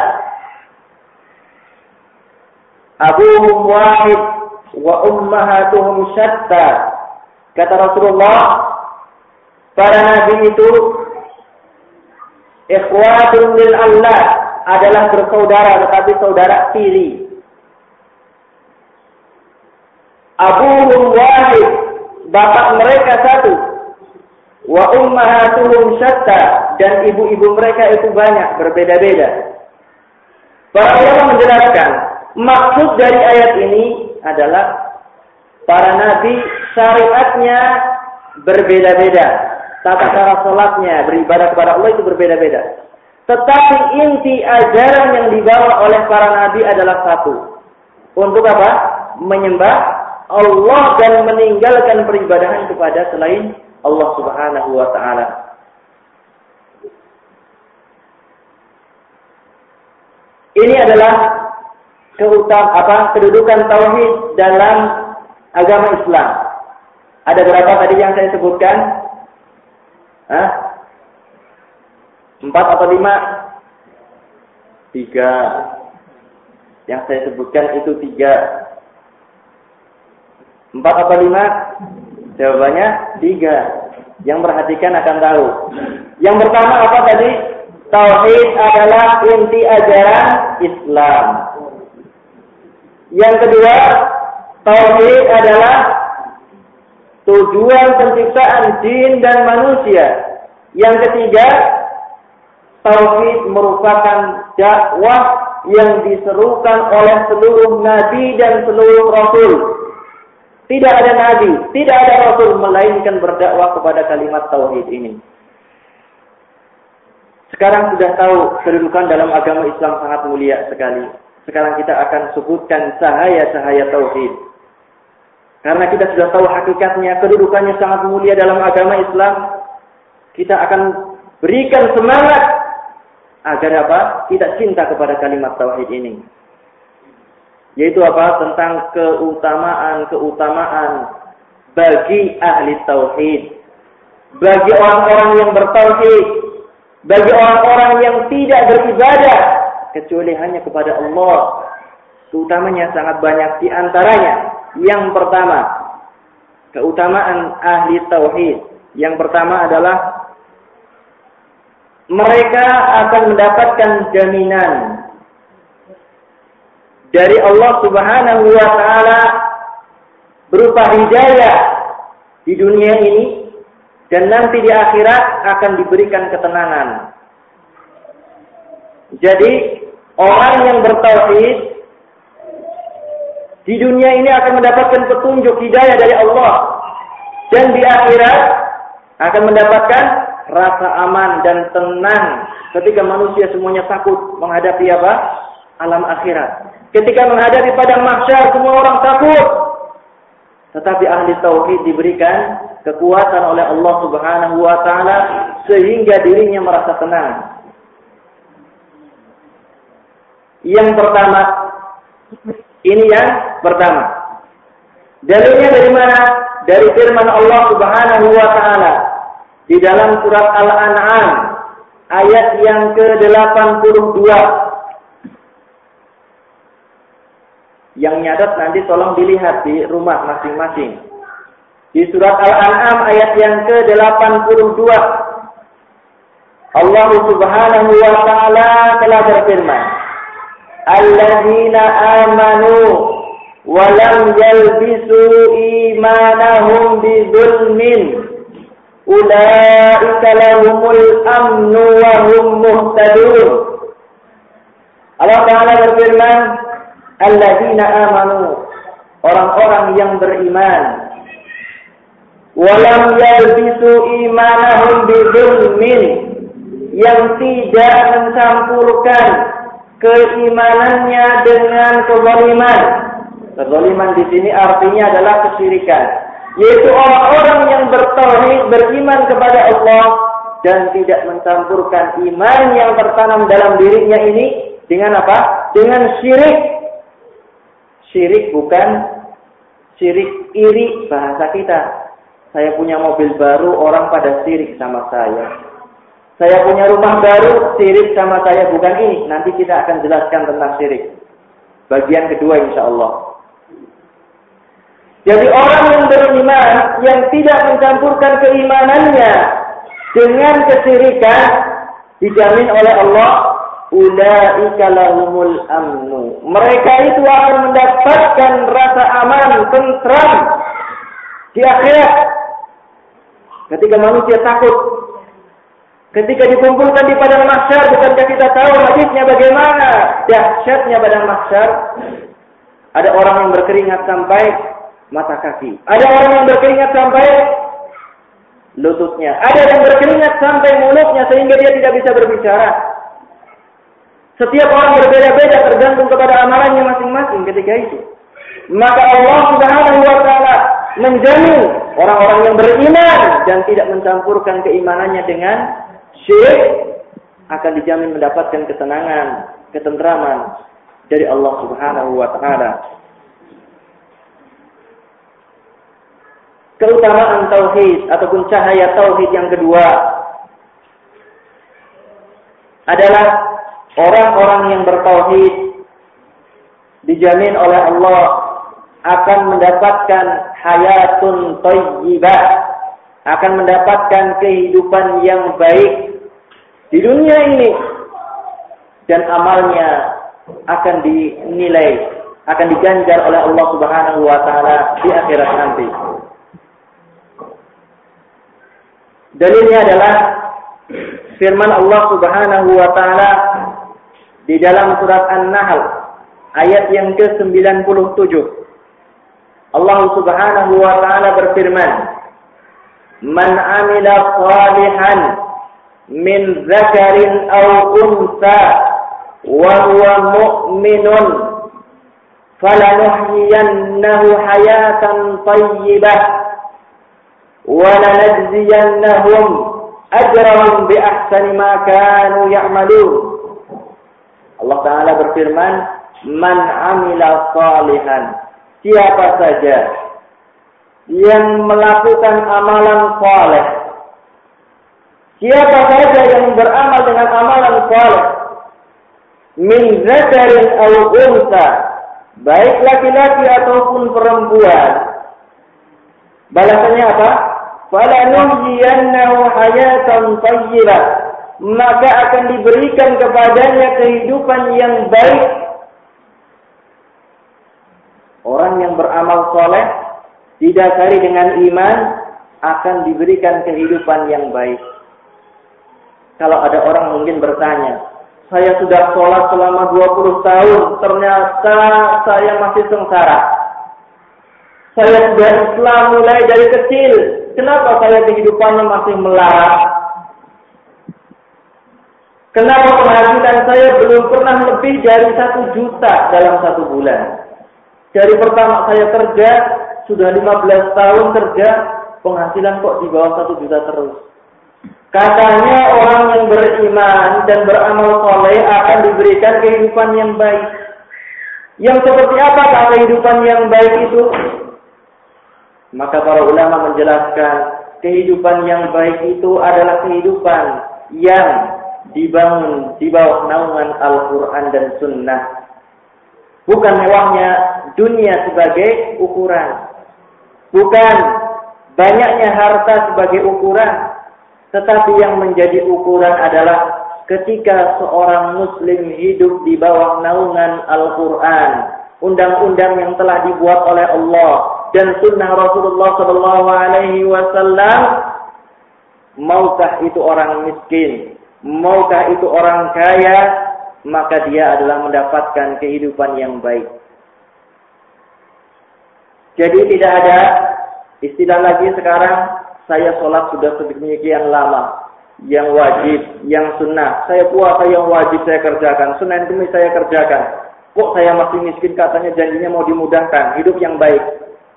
abuhum wahid wa ummahatuhum syatta." Kata Rasulullah, para nabi itu ikhwatun lil Allah, adalah bersaudara tetapi saudara tiri. Abuhum wahid, bapak mereka satu. Wa ummahatuhum syatta, dan ibu-ibu mereka itu banyak, berbeda-beda. Para ulama menjelaskan, maksud dari ayat ini adalah para nabi syariatnya berbeda-beda. Tata cara sholatnya, beribadah kepada Allah itu berbeda-beda. Tetapi inti ajaran yang dibawa oleh para nabi adalah satu. Untuk apa? Menyembah Allah dan meninggalkan peribadahan kepada selain Allah Subhanahu wa ta'ala. Ini adalah kedudukan tauhid dalam agama Islam. Ada berapa tadi yang saya sebutkan? 4 atau 5? 3. Yang saya sebutkan itu 3. 4 atau 5? Jawabannya 3. Yang perhatikan akan tahu. Yang pertama apa tadi? Tauhid adalah inti ajaran Islam. Yang kedua, tauhid adalah tujuan penciptaan jin dan manusia. Yang ketiga, tauhid merupakan dakwah yang diserukan oleh seluruh nabi dan seluruh rasul. Tidak ada nabi, tidak ada rasul melainkan berdakwah kepada kalimat tauhid ini. Sekarang sudah tahu kedudukan dalam agama Islam sangat mulia sekali. Sekarang kita akan sebutkan cahaya-cahaya tauhid. Karena kita sudah tahu hakikatnya, kedudukannya sangat mulia dalam agama Islam, kita akan berikan semangat agar apa? Kita cinta kepada kalimat tauhid ini. Yaitu apa? Tentang keutamaan bagi ahli tauhid. Bagi orang-orang yang bertauhid. Bagi orang-orang yang tidak beribadah kecuali hanya kepada Allah. Keutamanya sangat banyak, di antaranya yang pertama, keutamaan ahli tauhid. Yang pertama adalah mereka akan mendapatkan jaminan dari Allah Subhanahu wa ta'ala berupa hidayah di dunia ini, dan nanti di akhirat akan diberikan ketenangan. Jadi orang yang bertauhid di dunia ini akan mendapatkan petunjuk hidayah dari Allah, dan di akhirat akan mendapatkan rasa aman dan tenang ketika manusia semuanya takut menghadapi apa? Alam akhirat. Ketika menghadapi padang mahsyar semua orang takut. Tetapi ahli tauhid diberikan kekuatan oleh Allah Subhanahu wa ta'ala sehingga dirinya merasa tenang. Yang pertama, ini yang pertama. Dalilnya dari mana? Dari firman Allah Subhanahu wa ta'ala di dalam surat Al-An'am ayat yang ke-82. Yang nyadat nanti tolong dilihat di rumah masing-masing. Di surat Al-An'am ayat yang ke-82. Allah Subhanahu wa ta'ala telah berfirman, Alladzina amanu wa lam yalbisu imanahum bidzulmin ulaika lahumul amnu wa hum muhtadun. Allah Ta'ala berfirman, Alladzina amanu, orang-orang yang beriman, walam yalbisu imanahum bidzulmin, yang tidak mencampurkan keimanannya dengan kezaliman. Kezaliman di sini artinya adalah kesyirikan, yaitu orang-orang yang bertauhid, beriman kepada Allah dan tidak mencampurkan iman yang tertanam dalam dirinya ini dengan apa? Dengan syirik. Syirik bukan syirik iri bahasa kita. Saya punya mobil baru, orang pada syirik sama saya. Saya punya rumah baru, syirik sama saya. Bukan ini. Nanti kita akan jelaskan tentang syirik. Bagian kedua insya Allah. Jadi orang yang beriman, yang tidak mencampurkan keimanannya dengan kesyirikan, dijamin oleh Allah, ulaika lahumul amnu. Mereka itu akan mendapatkan rasa aman, tentram di akhirat. Ketika manusia takut Ketika dikumpulkan di padang mahsyar, bukankah kita tahu hadisnya bagaimana dahsyatnya padang mahsyar? Ada orang yang berkeringat sampai mata kaki. Ada orang yang berkeringat sampai lututnya. Ada yang berkeringat sampai mulutnya sehingga dia tidak bisa berbicara. Setiap orang berbeda-beda tergantung kepada amalannya masing-masing ketika itu. Maka Allah Subhanahu wa taala menjamin orang-orang yang beriman dan tidak mencampurkan keimanannya dengan syirik akan dijamin mendapatkan ketenangan, ketentraman dari Allah Subhanahu wa taala. Keutamaan tauhid ataupun cahaya tauhid yang kedua adalah orang-orang yang bertauhid dijamin oleh Allah akan mendapatkan hayatun thayyibah, akan mendapatkan kehidupan yang baik di dunia ini dan amalnya akan dinilai, akan diganjar oleh Allah Subhanahu wa taala di akhirat nanti. Dalilnya adalah firman Allah Subhanahu wa taala di dalam surat An-Nahl ayat yang ke-97. Allah Subhanahu wa taala berfirman, "Man 'amila shalihan min dzakarin aw untha wa huwa mu'minun falanuhyiyannahu hayatan thayyibah wa lanajziyannahum ajrahum bi ahsani ma kanu ya'malun." Allah taala berfirman, "Man 'amila shalihan," siapa saja yang melakukan amalan saleh, siapa saja yang beramal dengan amalan saleh, min zakarin aw unsa, baik laki-laki ataupun perempuan, balasannya apa? Falanuhyiyannahu hayatan thayyibah, maka akan diberikan kepadanya kehidupan yang baik. Orang yang beramal soleh didasari dengan iman akan diberikan kehidupan yang baik. Kalau ada orang mungkin bertanya, saya sudah sholat selama 20 tahun, ternyata saya masih sengsara. Saya sudah Islam mulai dari kecil, kenapa saya kehidupannya masih melarat? Kenapa penghasilan saya belum pernah lebih dari 1 juta dalam 1 bulan? Dari pertama saya kerja, sudah 15 tahun kerja, penghasilan kok di bawah 1 juta terus. Katanya orang yang beriman dan beramal soleh akan diberikan kehidupan yang baik. Yang seperti apakah kehidupan yang baik itu? Maka para ulama menjelaskan, kehidupan yang baik itu adalah kehidupan yang dibangun di bawah naungan Al-Quran dan Sunnah. Bukan mewahnya dunia sebagai ukuran. Bukan banyaknya harta sebagai ukuran. Tetapi yang menjadi ukuran adalah ketika seorang muslim hidup di bawah naungan Al-Quran, undang-undang yang telah dibuat oleh Allah dan sunnah Rasulullah SAW, maukah itu orang miskin, maukah itu orang kaya, maka dia adalah mendapatkan kehidupan yang baik. Jadi tidak ada istilah lagi sekarang, saya sholat sudah sedemikian lama, yang wajib, yang sunnah, saya puasa yang wajib saya kerjakan, sunnah demi saya kerjakan. Kok saya masih miskin, katanya janjinya mau dimudahkan. Hidup yang baik.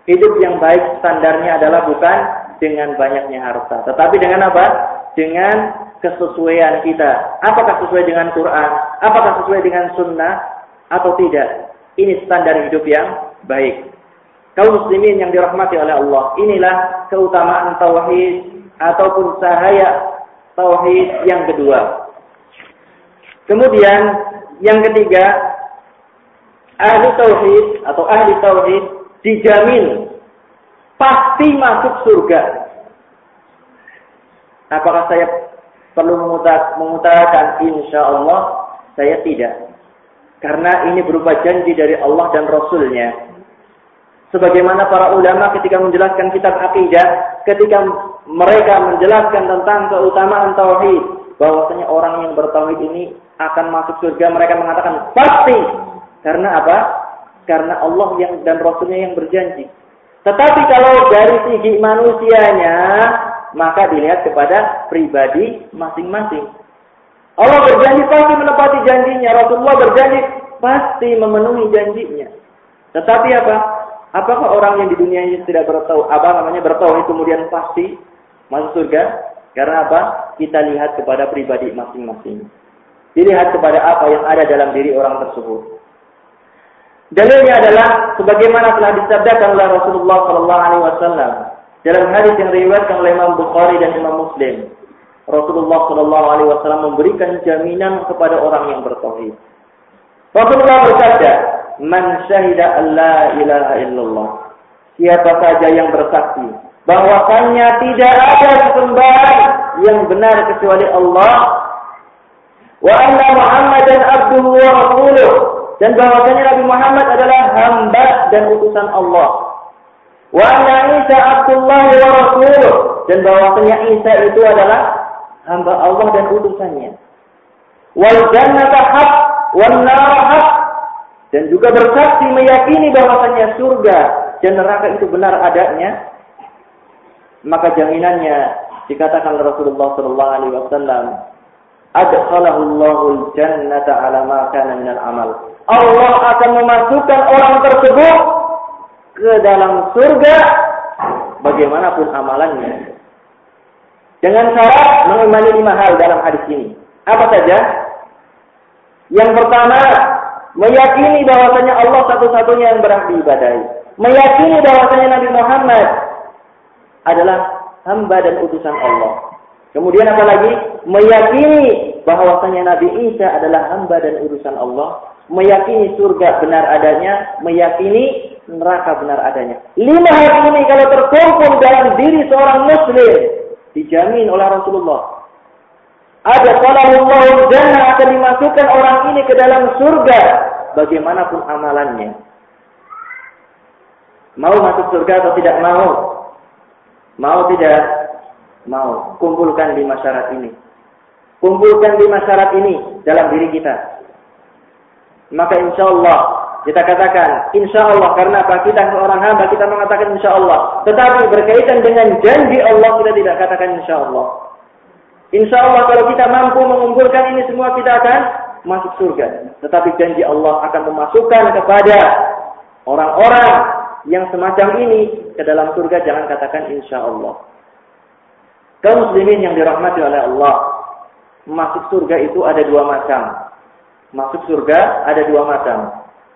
Hidup yang baik standarnya adalah bukan dengan banyaknya harta, tetapi dengan apa? Dengan kesesuaian kita. Apakah sesuai dengan Quran? Apakah sesuai dengan sunnah? Atau tidak? Ini standar hidup yang baik. Kaum muslimin yang dirahmati oleh Allah, inilah keutamaan tauhid ataupun cahaya tauhid yang kedua. Kemudian yang ketiga, ahli tauhid atau ahli tauhid dijamin pasti masuk surga. Apakah saya perlu mengutarakan insya Allah? Saya tidak. Karena ini berupa janji dari Allah dan Rasulnya. Sebagaimana para ulama ketika menjelaskan kitab akidah, ketika mereka menjelaskan tentang keutamaan tauhid, bahwasanya orang yang bertauhid ini akan masuk surga, mereka mengatakan pasti. Karena apa? Karena Allah dan Rasulnya yang berjanji. Tetapi kalau dari segi manusianya, maka dilihat kepada pribadi masing-masing. Allah berjanji pasti menepati janjinya, Rasulullah berjanji pasti memenuhi janjinya. Tetapi apa? Apakah orang yang di dunia ini tidak bertauhid kemudian pasti masuk surga? Karena apa? Kita lihat kepada pribadi masing-masing. Dilihat kepada apa yang ada dalam diri orang tersebut. Dalilnya adalah sebagaimana telah disabdakan oleh Rasulullah SAW dalam hadis yang diriwayatkan oleh Imam Bukhari dan Imam Muslim. Rasulullah SAW memberikan jaminan kepada orang yang bertauhid. Rasulullah bersabda, "Man syahida an la ilaha illallah." Siapa saja yang bersaksi bahwasannya tidak ada sesembahan yang benar kecuali Allah, wa anna Muhammadan abduhu wa rasuluh, dan bahwasanya Nabi Muhammad adalah hamba dan utusan Allah, wa anna Isa abdullah wa rasuluh, dan bahwasanya Isa itu adalah hamba Allah dan utusannya, wal jannata haq wan nar haq, dan juga bersaksi meyakini bahwasanya surga dan neraka itu benar adanya, maka jaminannya dikatakan oleh Rasulullah SAW, adkhalahu Allahul jannata ala ma kana minal amal. Allah akan memasukkan orang tersebut ke dalam surga bagaimanapun amalannya. Dengan syarat mengimani 5 hal dalam hadis ini. Apa saja? Yang pertama, meyakini bahwasanya Allah satu-satunya yang berhak diibadahi. Meyakini bahwasanya Nabi Muhammad adalah hamba dan utusan Allah. Kemudian apa lagi? Meyakini bahwasanya Nabi Isa adalah hamba dan utusan Allah. Meyakini surga benar adanya, meyakini neraka benar adanya. 5 hal ini kalau terkumpul dalam diri seorang muslim, dijamin oleh Rasulullah, ada sallallahu jannah, akan dimasukkan orang ini ke dalam surga bagaimanapun amalannya. Mau masuk surga atau tidak mau? Mau tidak? Mau. Kumpulkan 5 syarat ini. Kumpulkan 5 syarat ini dalam diri kita. Maka insya Allah kita katakan insya Allah, karena apa? Kita seorang hamba, kita mengatakan insya Allah. Tetapi berkaitan dengan janji Allah, kita tidak katakan insya Allah. Insya Allah kalau kita mampu mengumpulkan ini semua, kita akan masuk surga. Tetapi janji Allah akan memasukkan kepada orang-orang yang semacam ini ke dalam surga, jangan katakan insya Allah. Kaum muslimin yang dirahmati oleh Allah, masuk surga itu ada 2 macam. Masuk surga ada 2 macam.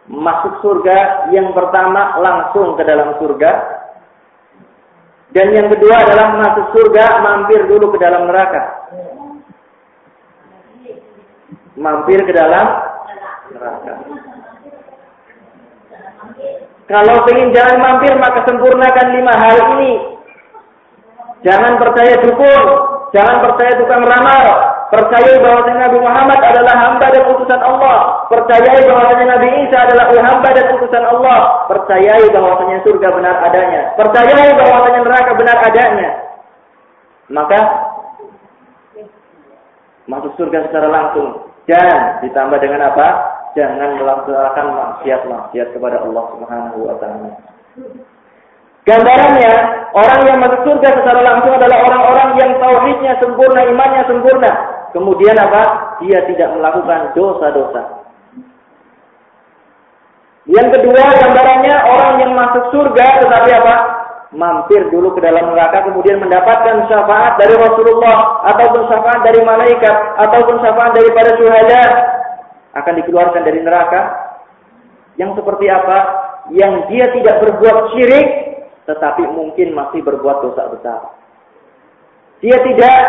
Masuk surga yang pertama langsung ke dalam surga, dan yang kedua adalah masuk surga mampir dulu ke dalam neraka. Mampir ke dalam neraka. Kalau ingin jangan mampir, maka sempurnakan 5 hal ini. Jangan percaya dukun, jangan percaya tukang ramal. Percayai bahwasanya Nabi Muhammad adalah hamba dan utusan Allah. Percayai bahwasanya Nabi Isa adalah hamba dan utusan Allah. Percayai bahwasanya surga benar adanya. Percayai bahwasanya neraka benar adanya. Maka masuk surga secara langsung. Dan ditambah dengan apa? Jangan melaksanakan maksiat-maksiat kepada Allah Subhanahu wa taala. Gambarannya, orang yang masuk surga secara langsung adalah orang-orang yang tauhidnya sempurna, imannya sempurna. Kemudian apa? Dia tidak melakukan dosa-dosa. Yang kedua, gambarannya orang yang masuk surga tetapi apa? Mampir dulu ke dalam neraka, kemudian mendapatkan syafaat dari Rasulullah, ataupun syafaat dari malaikat, ataupun syafaat daripada syuhada, akan dikeluarkan dari neraka. Yang seperti apa? Yang dia tidak berbuat syirik, tetapi mungkin masih berbuat dosa besar. Dia tidak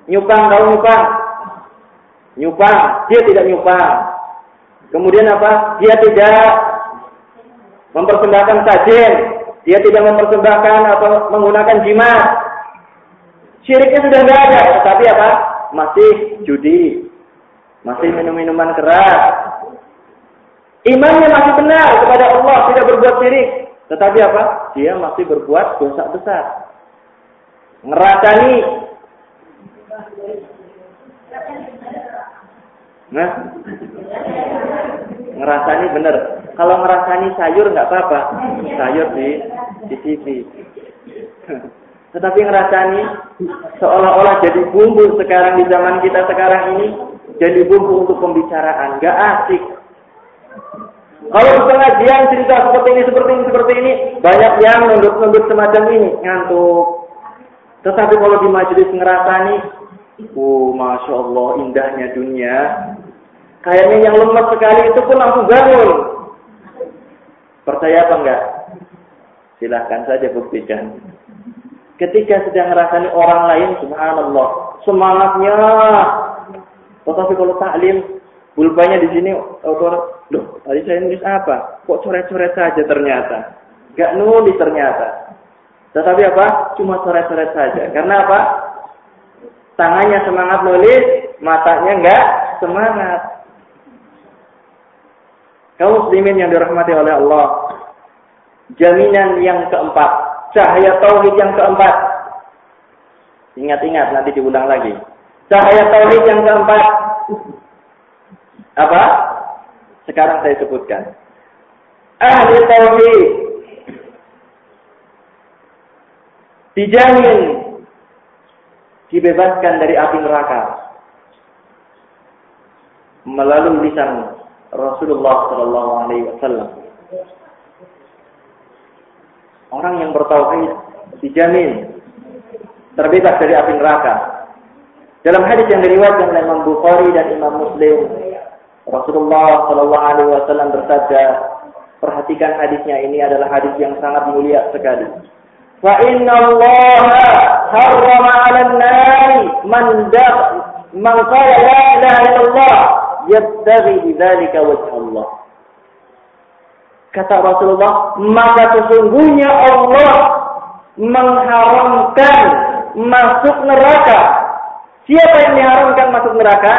nyupang, kalau nyupang, dia tidak nyupang. Kemudian apa? Dia tidak mempersembahkan sajen, dia tidak mempersembahkan atau menggunakan jimat. Syiriknya sudah tidak ada, tetapi apa? Masih judi, masih minum-minuman keras. Imannya masih benar kepada Allah, tidak berbuat syirik, tetapi apa? Dia masih berbuat dosa besar. Ngerasani Nah, ngerasani bener. Kalau ngerasani sayur nggak apa-apa, sayur di TV. Tetapi ngerasani seolah-olah jadi bumbu sekarang di zaman kita sekarang ini, jadi bumbu untuk pembicaraan, nggak asik. Kalau di pengajian cerita seperti ini, banyak yang nunduk semacam ini, ngantuk. Tetapi kalau di majelis ngerasani, Masya Allah, indahnya dunia. Kayaknya yang lemas sekali itu pun langsung bangun. Percaya apa enggak? Silahkan saja buktikan. Ketika sedang ngerasani orang lain, subhanallah, semangatnya. Tetapi kalau taklim, pulpanya di sini, loh, tadi saya nulis apa? Kok coret-coret saja ternyata? Enggak nulis ternyata. Tetapi apa? Cuma coret-coret saja. Karena apa? Tangannya semangat nulis, matanya enggak semangat. Kaum muslimin yang dirahmati oleh Allah, jaminan yang keempat, cahaya tauhid yang keempat. Ingat-ingat, nanti diulang lagi. Cahaya tauhid yang keempat. Apa? Sekarang saya sebutkan. Ahli tauhid dijamin dibebaskan dari api neraka melalui lisan Rasulullah Shallallahu Alaihi Wasallam. Orang yang bertauhid dijamin terbebas dari api neraka. Dalam hadis yang diriwayatkan oleh Imam Bukhari dan Imam Muslim, Rasulullah Shallallahu Alaihi Wasallam bersabda, perhatikan hadisnya, ini adalah hadis yang sangat mulia sekali. Fa inna Allah harrama 'alan nari man qala la ilaha illallah yabtaghi bidzalika wajh Allah. Kata Rasulullah, maka sesungguhnya Allah mengharamkan masuk neraka. Siapa yang diharamkan masuk neraka?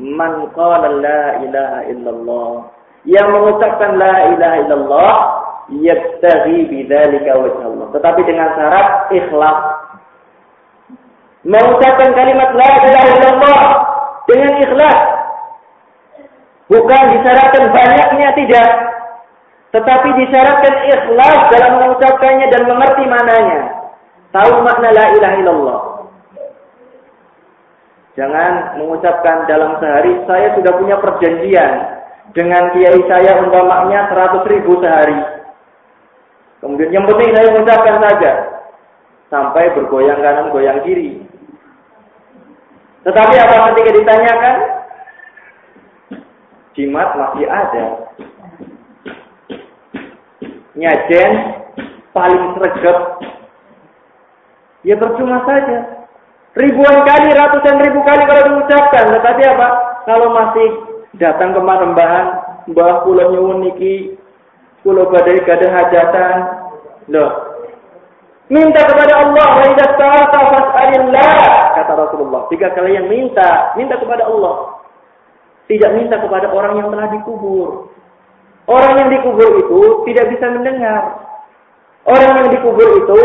Man qala la ilaha illallah, yang mengucapkan la ilaha illallah yabtaghi bidzalika wajh Allah, tetapi dengan syarat ikhlas. Mengucapkan kalimat la ilaha illallah dengan ikhlas, bukan disyaratkan banyaknya, tidak, tetapi disyaratkan ikhlas dalam mengucapkannya dan mengerti maknanya, tahu makna la ilaha illallah. Jangan mengucapkan dalam sehari, saya sudah punya perjanjian dengan kiai saya umpamanya 100.000 sehari. Kemudian yang penting saya mengucapkan saja sampai bergoyang kanan goyang kiri. Tetapi apa ketika ditanyakan, jimat masih ada, nyajen paling sregep, ya percuma saja. Ribuan kali, ratusan ribu kali kalau diucapkan, tetapi apa? Kalau masih datang ke marembahan, mbah kula nyuwun niki, kula badhe gadah hajatan, loh, minta kepada Allah, wa idza sta'anta fas'alillah, kata Rasulullah. Jika kalian minta kepada Allah. Tidak minta kepada orang yang telah dikubur. Orang yang dikubur itu tidak bisa mendengar. Orang yang dikubur itu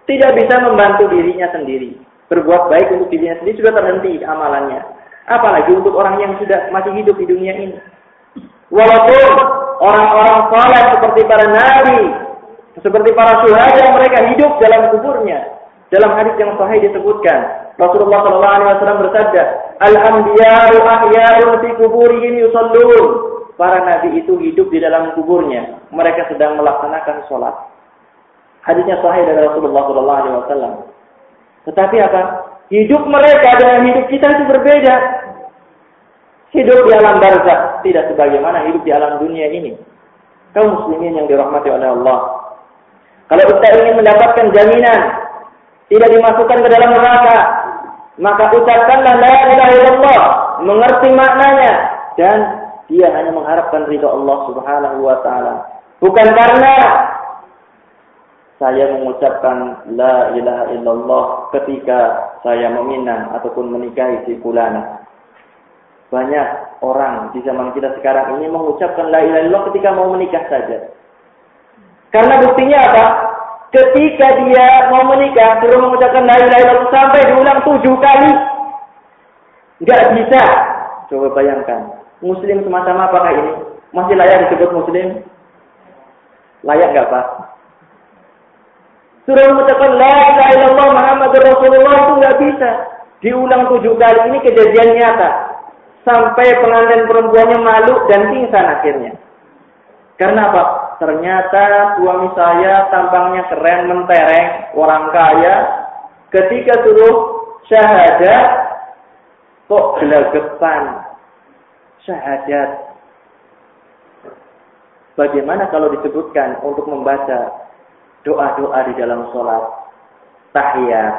tidak bisa membantu dirinya sendiri. Berbuat baik untuk dirinya sendiri sudah terhenti amalannya. Apalagi untuk orang yang sudah masih hidup di dunia ini. Walaupun orang-orang saleh seperti para nabi, seperti para syuhada, mereka hidup dalam kuburnya. Dalam hadis yang sahih disebutkan, Rasulullah SAW bersabda, Al-anbiya'u ahya'un fi kuburihim yusallun. Para nabi itu hidup di dalam kuburnya. Mereka sedang melaksanakan sholat. Hadisnya sahih dari Rasulullah SAW. Tetapi apa? Hidup mereka dengan hidup kita itu berbeda. Hidup di alam barzakh tidak sebagaimana hidup di alam dunia ini. Kaum muslimin yang dirahmati oleh Allah, kalau kita ingin mendapatkan jaminan tidak dimasukkan ke dalam neraka, maka ucapkanlah la ilaha illallah, mengerti maknanya, dan dia hanya mengharapkan ridha Allah Subhanahu wa taala. Bukan karena saya mengucapkan la ilaha illallah ketika saya meminang ataupun menikahi si fulana. Banyak orang di zaman kita sekarang ini mengucapkan la ilaha illallah ketika mau menikah saja. Karena buktinya apa? ketika dia mau menikah, suruh mengucapkan la ilaha illallah sampai diulang 7 kali. Nggak bisa. Coba bayangkan. Muslim semacam apakah ini? Masih layak disebut Muslim? Layak nggak, Pak? Suruh mengucapkan la ilaha illallah Muhammadur Rasulullah itu nggak bisa. Diulang 7 kali, ini kejadian nyata. Sampai pengantin perempuannya malu dan pingsan akhirnya. Karena apa? Ternyata suami saya tampangnya keren, mentereng, orang kaya. Ketika suruh syahadat, kok gelagapan syahadat. Bagaimana kalau disebutkan untuk membaca doa-doa di dalam sholat tahiyat,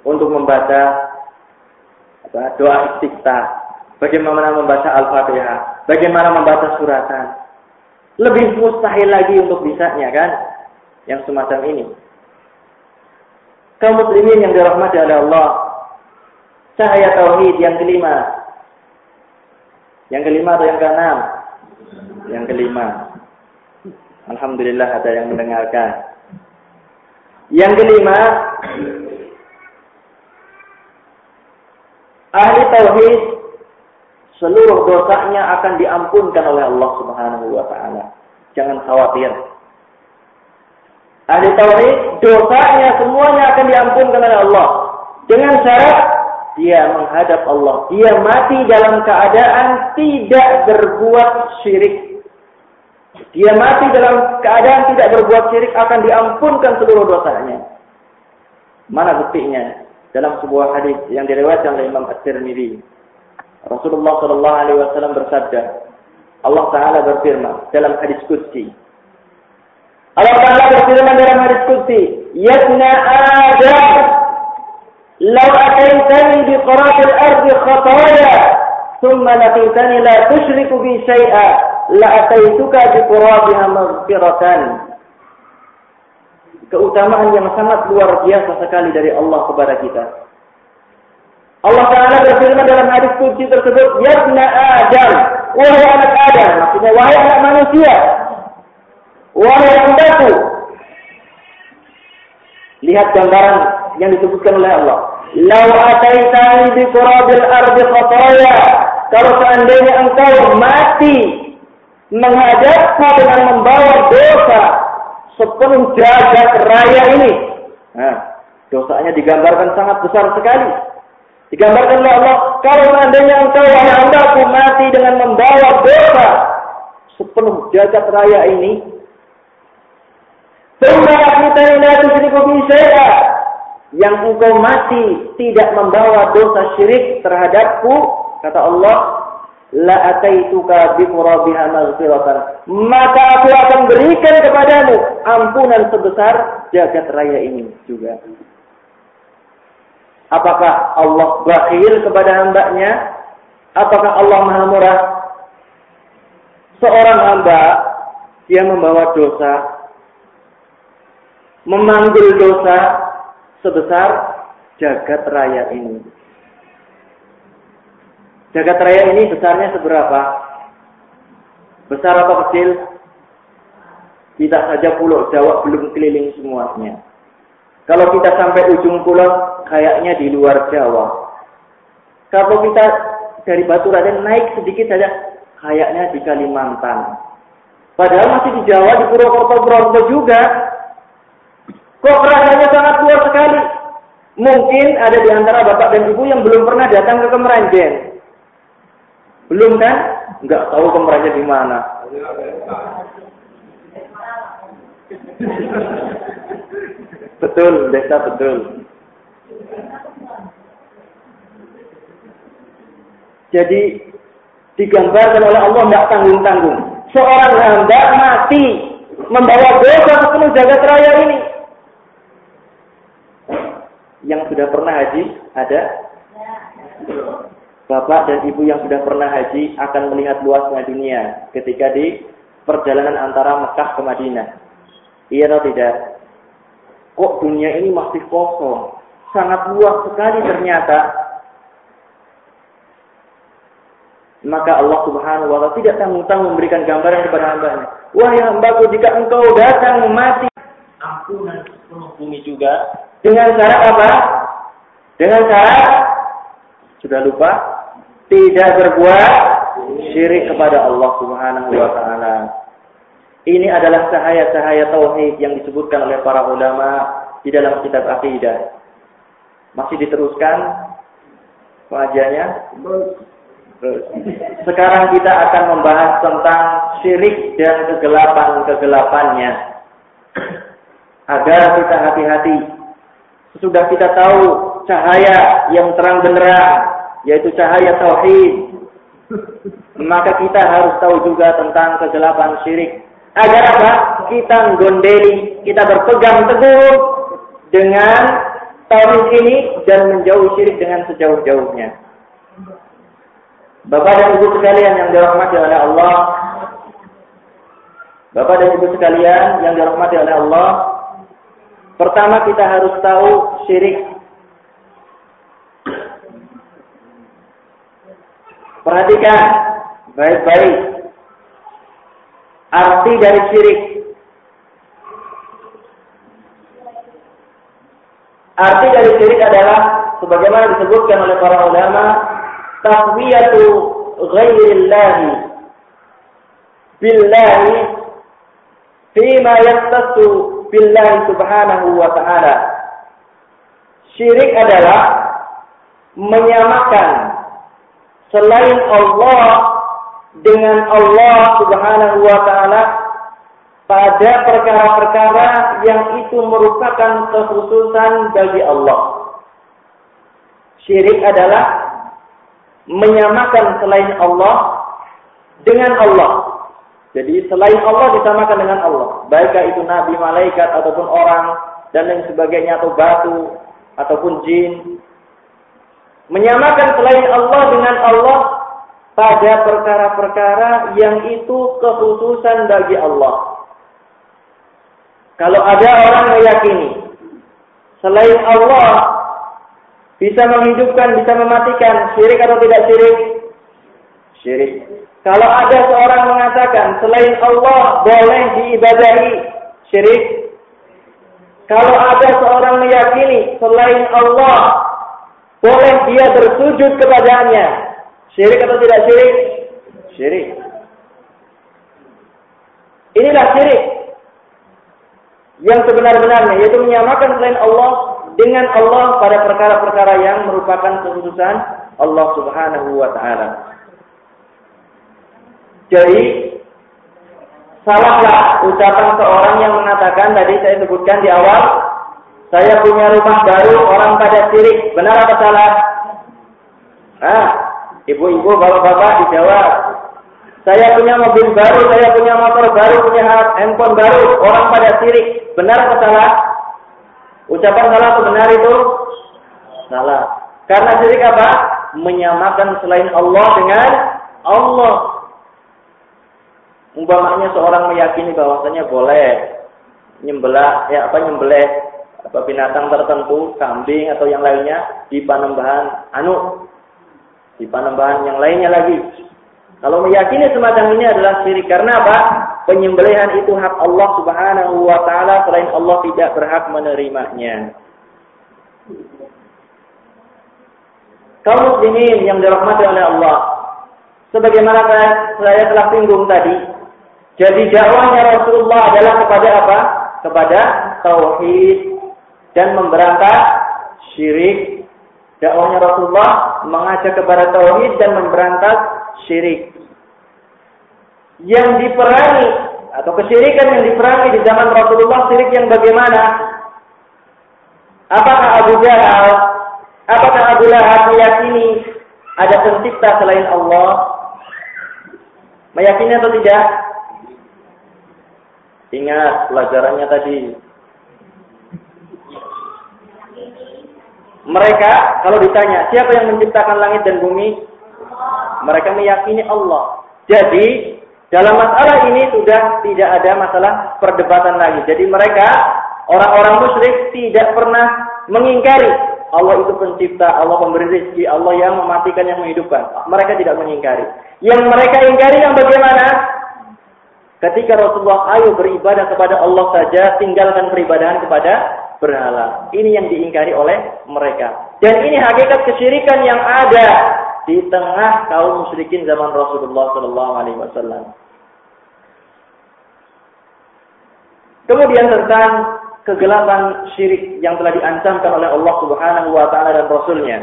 untuk membaca doa istiftah, bagaimana membaca Al-Fatihah, bagaimana membaca suratan. Lebih mustahil lagi untuk bisanya kan? Yang semacam ini. Kaum muslimin yang dirahmati oleh Allah, cahaya tauhid yang kelima. Yang kelima atau yang keenam? Yang kelima. Alhamdulillah ada yang mendengarkan. Yang kelima, ahli tauhid seluruh dosanya akan diampunkan oleh Allah Subhanahu wa taala. Jangan khawatir. Ahli tauhid dosanya semuanya akan diampunkan oleh Allah dengan syarat dia menghadap Allah. Dia mati dalam keadaan tidak berbuat syirik. Dia mati dalam keadaan tidak berbuat syirik akan diampunkan seluruh dosanya. Mana buktinya? Dalam sebuah hadis yang diriwayatkan oleh Imam At-Tirmidzi. Rasulullah sallallahu alaihi wasallam bersabda, Allah taala berfirman dalam hadis qudsi. Allah taala berfirman dalam hadis qudsi, "Yabna Adam, law ataitani bi qaratil ardi khataaya, thumma laqitani la tusyriku bi syai'a, la ataituka bi qurabiha maghfiratan." Keutamaan yang sangat luar biasa sekali dari Allah kepada kita. Allah Ta'ala berfirman dalam hadis qudsi tersebut, "Yabna Adam," wahai anak Adam, maksudnya wahai anak manusia, wahai hambaku. Lihat gambaran yang disebutkan oleh Allah. "Lau ataitani bi qurabil ardi khataya," kalau seandainya engkau mati menghadapku dengan membawa dosa sepenuh jagat raya ini. Nah, dosanya digambarkan sangat besar sekali. Digambarkan oleh Allah, kalau seandainya engkau wahai hambaku mati dengan membawa dosa sepenuh jagat raya ini, yang engkau mati tidak membawa dosa syirik terhadapku, kata Allah, la ataituka bi qurabiha maghfiratan, maka aku akan berikan kepadamu ampunan sebesar jagat raya ini juga. Apakah Allah bakhil kepada hambanya? Apakah Allah Maha Murah? Seorang hamba, dia membawa dosa, memanggil dosa sebesar jagat raya ini. Jagat raya ini besarnya seberapa? Besar atau kecil? Tidak saja Pulau Jawa belum keliling semuanya. Kalau kita sampai ujung pulau, kayaknya di luar Jawa. Kalau kita dari Batu Raden naik sedikit saja, kayaknya di Kalimantan. Padahal masih di Jawa, di Purwokerto juga. Kok rasanya sangat luas sekali? Mungkin ada di antara bapak dan ibu yang belum pernah datang ke Kemeranjen. Belum kan? Nggak tahu Kemeranjen di mana. Betul, desa betul. Jadi digambarkan oleh Allah tidak tanggung-tanggung. Seorang hamba mati membawa dosa sepenuh jagat raya ini. Yang sudah pernah haji ada? Bapak dan ibu yang sudah pernah haji akan melihat luasnya dunia ketika di perjalanan antara Mekah ke Madinah. Iya atau tidak? Kok dunia ini masih kosong? Sangat luas sekali ternyata. Maka Allah Subhanahu wa ta'ala tidak tanggung-tanggung memberikan gambaran kepada hambanya. Wahai hambaku, jika engkau datang mati ampunan sepenuh bumi juga. Dengan syarat apa? Dengan syarat, sudah lupa, tidak berbuat syirik kepada Allah Subhanahu wa taala. Ini adalah cahaya-cahaya tauhid yang disebutkan oleh para ulama di dalam kitab akidah. Masih diteruskan pengajiannya? Sekarang kita akan membahas tentang syirik dan kegelapan-kegelapannya. Agar kita hati-hati. Sesudah kita tahu cahaya yang terang benderang, yaitu cahaya tauhid, maka kita harus tahu juga tentang kegelapan syirik. Agar apa? Kita gondeli, kita berpegang teguh dengan tauhid ini dan menjauhi syirik dengan sejauh-jauhnya. Bapak dan Ibu sekalian yang dirahmati oleh Allah, Bapak dan Ibu sekalian yang dirahmati oleh Allah, pertama kita harus tahu syirik. Perhatikan baik-baik arti dari syirik. Arti dari syirik adalah sebagaimana disebutkan oleh para ulama, taswiyatu ghairillahi billahi fima yakhtassu billahi subhanahu wa ta'ala. Syirik adalah menyamakan selain Allah dengan Allah subhanahu wa ta'ala pada perkara-perkara yang itu merupakan kekhususan bagi Allah. Syirik adalah menyamakan selain Allah dengan Allah. Jadi selain Allah disamakan dengan Allah, baik itu nabi, malaikat ataupun orang dan lain sebagainya, atau batu ataupun jin. Menyamakan selain Allah dengan Allah pada perkara-perkara yang itu kekhususan bagi Allah. Kalau ada orang meyakini selain Allah bisa menghidupkan, bisa mematikan, syirik atau tidak syirik? Syirik. Kalau ada seorang mengatakan selain Allah boleh diibadahi, syirik. Kalau ada seorang meyakini selain Allah boleh dia bersujud kepadanya, syirik atau tidak syirik? Syirik. Inilah syirik yang sebenar-benarnya, yaitu menyamakan selain Allah dengan Allah pada perkara-perkara yang merupakan kekhususan Allah Subhanahu wa ta'ala. Jadi salahlah ucapan seorang yang mengatakan, tadi saya sebutkan di awal, saya punya rumah baru, orang pada syirik. Benar apa salah? Ibu-ibu, bapak-bapak dijawab. Saya punya mobil baru, saya punya motor baru, punya handphone baru, orang pada syirik. Benar atau salah? Ucapan salah atau benar itu? Salah. Karena syirik apa? Menyamakan selain Allah dengan Allah. Umpamanya seorang meyakini bahwasanya boleh nyembelih binatang tertentu, kambing atau yang lainnya di panembahan di panembahan yang lainnya lagi. Kalau meyakini semacam ini adalah syirik. Karena apa? Penyembelihan itu hak Allah Subhanahu wa ta'ala, selain Allah tidak berhak menerimanya. Kaum muslimin yang dirahmati oleh Allah, sebagaimana saya telah singgung tadi, jadi dakwahnya Rasulullah adalah kepada apa? Kepada tauhid dan memberantas syirik. Dakwahnya Rasulullah mengajak kepada tauhid dan memberantas syirik. Yang diperangi atau kesyirikan yang diperangi di zaman Rasulullah, syirik yang bagaimana? Apakah Abu Jahal, apakah Abu Lahab meyakini ada pencipta selain Allah? Meyakini atau tidak? Ingat pelajarannya tadi. Mereka kalau ditanya siapa yang menciptakan langit dan bumi, mereka meyakini Allah. Jadi dalam masalah ini sudah tidak ada masalah perdebatan lagi. Jadi mereka orang-orang musyrik tidak pernah mengingkari Allah itu pencipta, Allah pemberi rezeki, Allah yang mematikan, yang menghidupkan. Mereka tidak mengingkari. Yang mereka ingkari yang bagaimana? Ketika Rasulullah, ayo beribadah kepada Allah saja, tinggalkan peribadahan kepada berhala. Ini yang diingkari oleh mereka. Dan ini hakikat kesyirikan yang ada di tengah kaum musyrikin zaman Rasulullah sallallahu alaihi wasallam. Kemudian tentang kegelapan syirik yang telah diancamkan oleh Allah Subhanahu wa taala dan Rasul-Nya.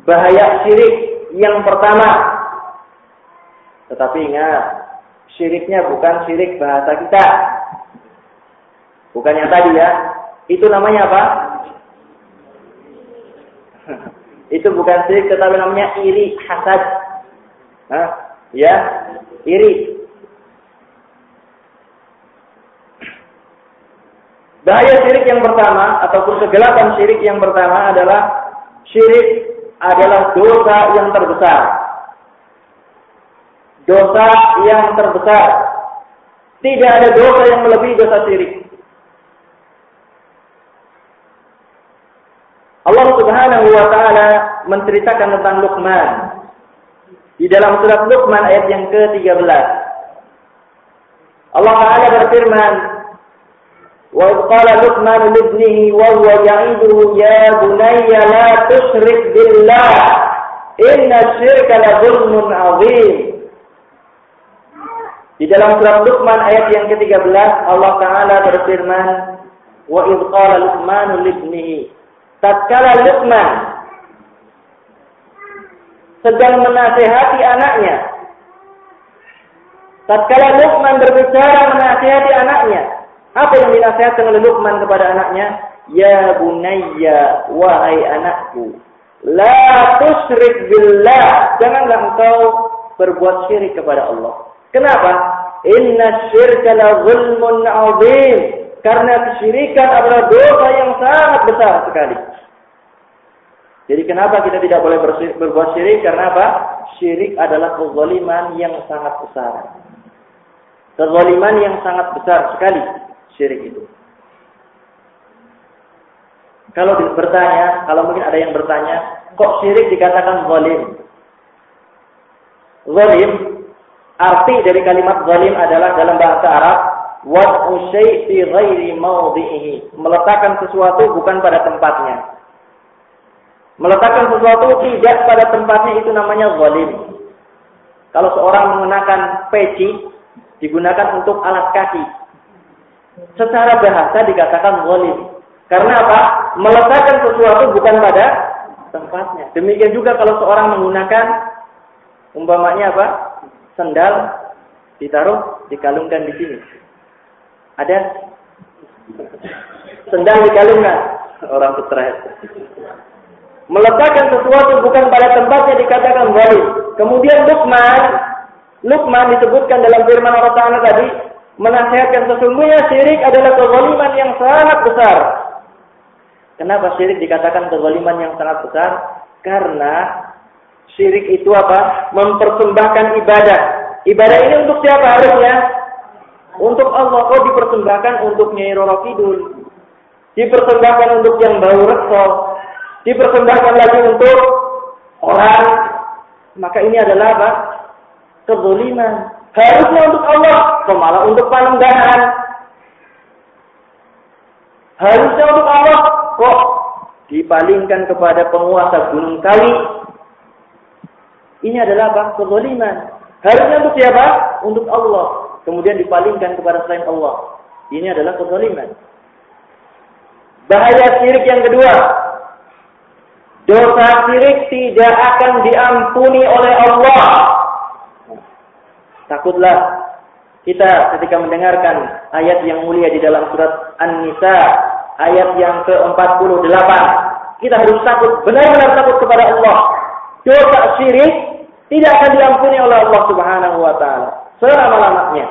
Bahaya syirik yang pertama. Tetapi ingat, syiriknya bukan syirik bahasa kita. Bukan yang tadi ya. Itu namanya apa? Itu bukan syirik, tetapi namanya iri, hasad. Ya, iri. Bahaya syirik yang pertama, ataupun kegelapan syirik yang pertama adalah syirik adalah dosa yang terbesar. Dosa yang terbesar. Tidak ada dosa yang melebihi dosa syirik. Allah Subhanahu wa taala menceritakan tentang Luqman di dalam surat Luqman ayat yang ke-13. Allah Taala berfirman, "Wa qala Luqman li ibnihi wa huwa ya'iduhu ya bunayya la tusyrik billah inna syirka la dzulmun 'adzim." Di dalam surat Luqman ayat yang ke-13 Allah Taala berfirman, "Wa idz qala Luqman li ibnihi." Tatkala Luqman sedang menasihati anaknya. Tatkala Luqman berbicara menasihati anaknya. Apa yang dinasihatkan oleh Luqman kepada anaknya? Ya bunayya, wahai anakku, la tusyrik billah. Janganlah engkau berbuat syirik kepada Allah. Kenapa? Inna syirka la zulmun 'adzim. Karena kesyirikan adalah dosa yang sangat besar sekali. Jadi kenapa kita tidak boleh berbuat syirik? Karena apa? Syirik adalah kezaliman yang sangat besar. Kezaliman yang sangat besar sekali syirik itu. Kalau mungkin ada yang bertanya, kok syirik dikatakan zalim? Zalim, arti dari kalimat zalim adalah dalam bahasa Arab, wad'u syai' fi ghairi mawdhi'ihi, meletakkan sesuatu bukan pada tempatnya. Meletakkan sesuatu tidak pada tempatnya itu namanya zalim. Kalau seorang mengenakan peci digunakan untuk alas kaki, secara bahasa dikatakan zalim. Karena apa? Meletakkan sesuatu bukan pada tempatnya. Demikian juga kalau seorang menggunakan umpamanya apa? Sendal ditaruh, dikalungkan di sini. Ada sendal dikalungkan, orang stres. Meletakkan sesuatu bukan pada tempatnya dikatakan zalim. Kemudian Luqman disebutkan dalam firman Allah Ta'ala tadi, menasihatkan sesungguhnya syirik adalah kezaliman yang sangat besar. Kenapa syirik dikatakan kezaliman yang sangat besar? Karena syirik itu apa? Mempersembahkan ibadah. Ibadah ini untuk siapa harusnya? Untuk Allah. Kok dipersembahkan untuk Nyai Roro Kidul? Dipersembahkan untuk yang bau rekso? Dipersembahkan lagi untuk orang? Maka ini adalah apa? Kezaliman. Harusnya untuk Allah, kok malah untuk panendahan. Harusnya untuk Allah, kok dipalingkan kepada penguasa Gunung Kawi. Ini adalah apa? Kezaliman. Harusnya untuk siapa? Untuk Allah. Kemudian dipalingkan kepada selain Allah. Ini adalah kezaliman. Bahaya syirik yang kedua. Dosa syirik tidak akan diampuni oleh Allah. Takutlah kita ketika mendengarkan ayat yang mulia di dalam surat An-Nisa, ayat yang ke-48. Kita harus takut, benar-benar takut kepada Allah. Dosa syirik tidak akan diampuni oleh Allah Subhanahu wa taala selama-lamanya.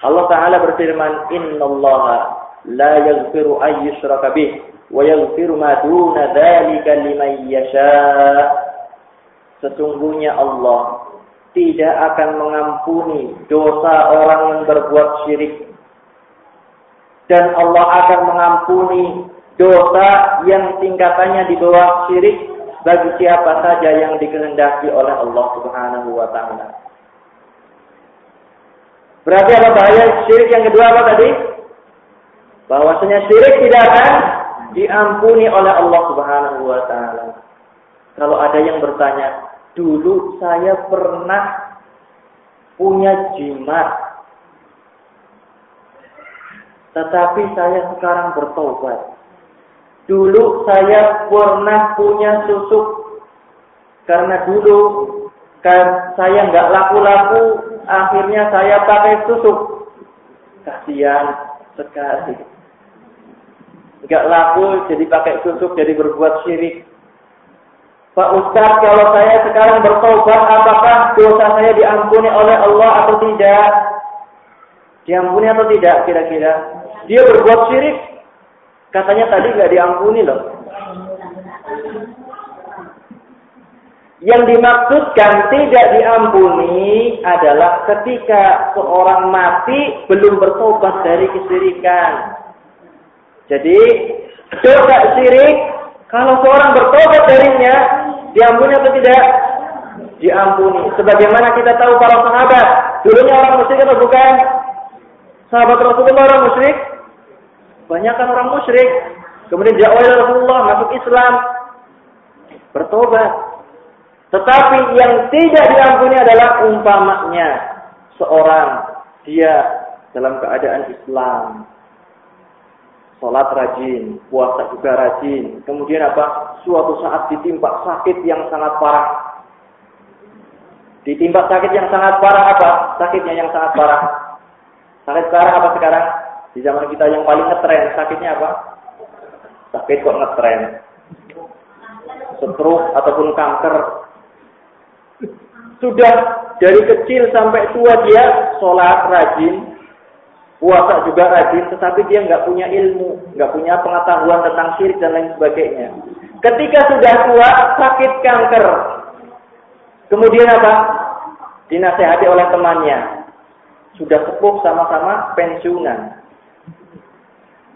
Allah Ta'ala berfirman, "Innallaha la yaghfiru an yushraka bih wa yaghfiru ma duna dzalika liman yasha." Sesungguhnya Allah tidak akan mengampuni dosa orang yang berbuat syirik. Dan Allah akan mengampuni dosa yang tingkatannya di bawah syirik bagi siapa saja yang dikehendaki oleh Allah Subhanahu wa taala. Berarti apa bahaya syirik yang kedua apa tadi? Bahwasanya syirik tidak akan diampuni oleh Allah Subhanahu wa taala. Kalau ada yang bertanya, dulu saya pernah punya jimat, tetapi saya sekarang bertobat. Dulu saya pernah punya susuk, karena dulu saya nggak laku-laku, akhirnya saya pakai susuk. Kasihan sekali. Nggak laku, jadi pakai susuk, jadi berbuat syirik. Pak Ustaz, kalau saya sekarang bertobat, apakah dosa saya diampuni oleh Allah atau tidak? Diampuni atau tidak kira-kira? Dia berbuat syirik. Katanya tadi nggak diampuni loh. Yang dimaksudkan tidak diampuni adalah ketika seorang mati belum bertobat dari kesyirikan. Jadi dosa syirik, kalau seorang bertobat darinya, diampuni atau tidak? Diampuni. Sebagaimana kita tahu para sahabat, dulunya orang musyrik atau bukan? Sahabat Rasulullah orang musyrik? Banyak kan orang musyrik. Kemudian dia oleh Rasulullah masuk Islam, bertobat. Tetapi yang tidak diampuni adalah umpamanya seorang dia dalam keadaan Islam, sholat rajin, puasa juga rajin. Kemudian apa? Suatu saat ditimpa sakit yang sangat parah. Ditimpa sakit yang sangat parah apa? Sakitnya yang sangat parah. Sakit sekarang apa sekarang? Di zaman kita yang paling ngetren, sakitnya apa? Sakit kok ngetren? Stroke ataupun kanker. Sudah dari kecil sampai tua dia sholat rajin, puasa juga rajin, tetapi dia nggak punya ilmu, nggak punya pengetahuan tentang syirik dan lain sebagainya. Ketika sudah tua, sakit kanker. Kemudian apa? Dinasehati oleh temannya. Sudah sepuh sama-sama pensiunan.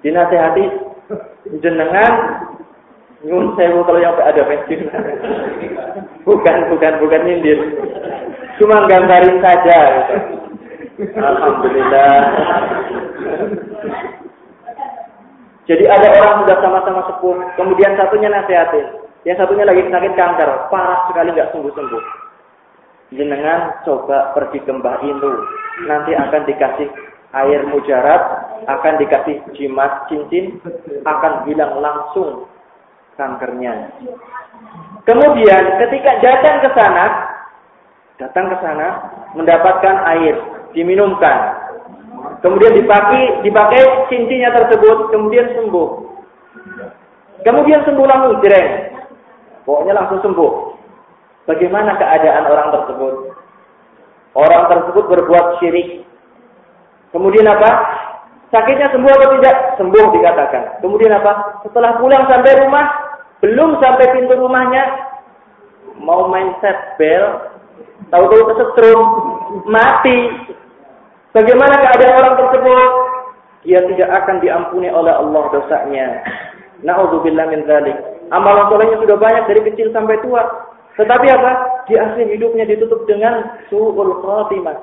Dinasehati, jenengan nyun sewu kalau yang ada pensiunan. Bukan nyindir. Cuma gambarin saja gitu. Alhamdulillah. Jadi ada orang sudah sama-sama sepuh, kemudian satunya nasihatin, yang satunya lagi sakit kanker, parah sekali nggak sembuh-sembuh. Jenengan coba pergi ke Mbah Indu, nanti akan dikasih air mujarab, akan dikasih jimat cincin, akan hilang langsung kankernya. Kemudian ketika datang ke sana, mendapatkan air, diminumkan. Kemudian dipakai cincinnya tersebut, kemudian sembuh. Kemudian sembuh langsung jreng. Pokoknya langsung sembuh. Bagaimana keadaan orang tersebut? Orang tersebut berbuat syirik. Kemudian apa? Sakitnya sembuh atau tidak? Sembuh dikatakan. Kemudian apa? Setelah pulang sampai rumah, belum sampai pintu rumahnya, mau main setbel, tahu-tahu kesetrum, mati. Bagaimana keadaan orang tersebut? Dia tidak akan diampuni oleh Allah dosanya. Na'udzubillah min dzalik. Amalan solehnya sudah banyak dari kecil sampai tua. Tetapi apa? Di akhir hidupnya ditutup dengan su'ul khatimah.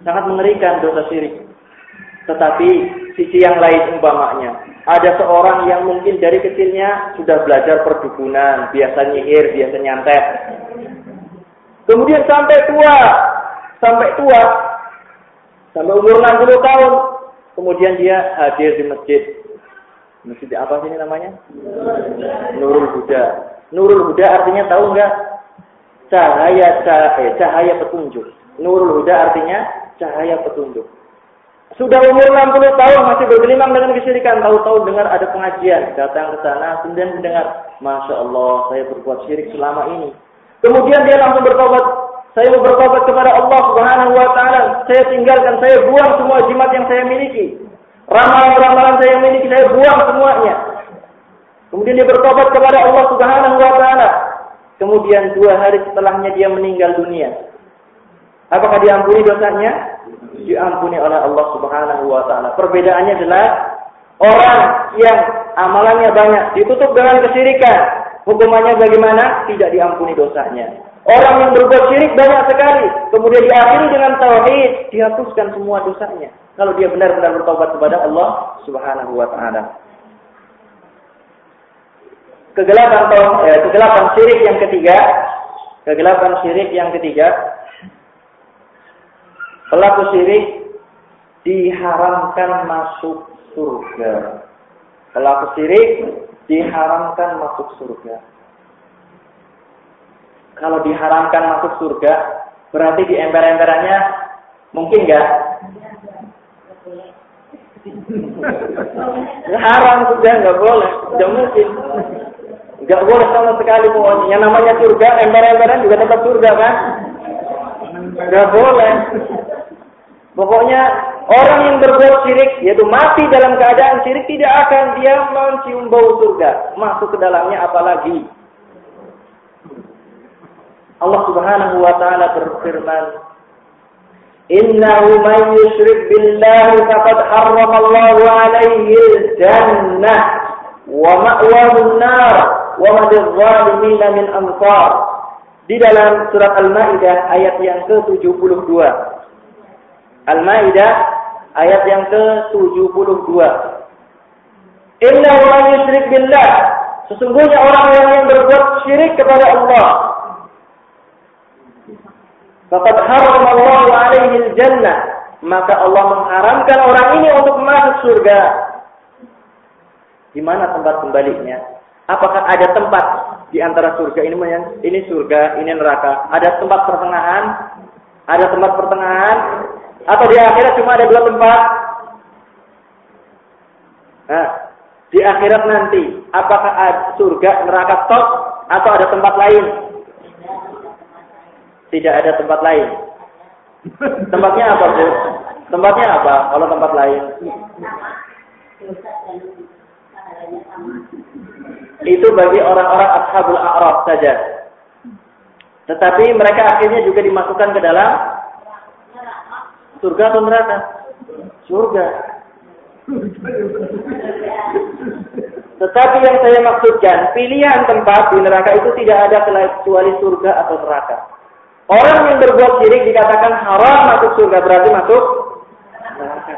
Sangat mengerikan dosa syirik. Tetapi sisi yang lain umpamanya, ada seorang yang mungkin dari kecilnya sudah belajar perdukunan, biasa nyihir, biasa nyantet. Kemudian sampai umur 60 tahun, kemudian dia hadir di masjid. Masjid apa sih ini namanya? Nurul Huda. Nurul Huda artinya tahu enggak? Cahaya petunjuk. Nurul Huda artinya cahaya petunjuk. Sudah umur 60 tahun masih bergelimang dengan kesyirikan, tahu-tahu dengar ada pengajian, datang ke sana, kemudian mendengar, Masya Allah, saya berbuat syirik selama ini. Kemudian dia langsung bertobat. Saya mau bertobat kepada Allah Subhanahu wa taala. Saya tinggalkan, saya buang semua jimat yang saya miliki. Ramalan-ramalan saya miliki, saya buang semuanya. Kemudian dia bertobat kepada Allah Subhanahu wa taala. Kemudian 2 hari setelahnya dia meninggal dunia. Apakah diampuni dosanya? Diampuni oleh Allah Subhanahu wa taala. Perbedaannya adalah orang yang amalannya banyak ditutup dengan kesyirikan, hukumannya bagaimana? Tidak diampuni dosanya. Orang yang berbuat syirik banyak sekali. Kemudian diakhiri dengan tauhid, dihapuskan semua dosanya. Kalau dia benar-benar bertobat kepada Allah Subhanahu wa taala. Kegelapan syirik yang ketiga, pelaku syirik diharamkan masuk surga. Pelaku syirik diharamkan masuk surga. Kalau diharamkan masuk surga, berarti di emper-emperannya mungkin nggak? Haram sudah, nggak boleh, tidak mungkin. Nggak boleh sama sekali pokoknya. Yang namanya surga, emper-emperan juga tempat surga kan? Nggak boleh. Pokoknya orang yang berbuat syirik, yaitu mati dalam keadaan syirik, tidak akan dia mencium bau surga. Masuk ke dalamnya apalagi. Allah Subhanahu wa taala berfirman, "Innahu man yusyrik billahi faqad harrama Allahu 'alaihi al-jannah wa ma'wahu an-nar wa ma lidh-dhalimin min ansar." Di dalam surat Al-Maidah ayat yang ke-72. Al-Maidah ayat yang ke-72. Innahu man yusyrik billah, sesungguhnya orang yang berbuat syirik kepada Allah, faqad harrama Allahu 'alaihi al-jannah, maka Allah mengharamkan orang ini untuk masuk surga. Di mana tempat kembalinya? Apakah ada tempat di antara surga ini surga, ini neraka? Ada tempat pertengahan? Ada tempat pertengahan? Atau di akhirat cuma ada dua tempat? Nah, di akhirat nanti apakah ada surga, neraka top atau ada tempat lain? Tidak ada tempat lain. Tempatnya apa, Bu? Tempatnya apa kalau tempat lain? Itu bagi orang-orang ashabul a'raf saja. Tetapi mereka akhirnya juga dimasukkan ke dalam surga atau neraka? Surga. Tetapi yang saya maksudkan, pilihan tempat di neraka itu tidak ada kecuali surga atau neraka. Orang yang berbuat syirik dikatakan haram masuk surga, berarti masuk neraka.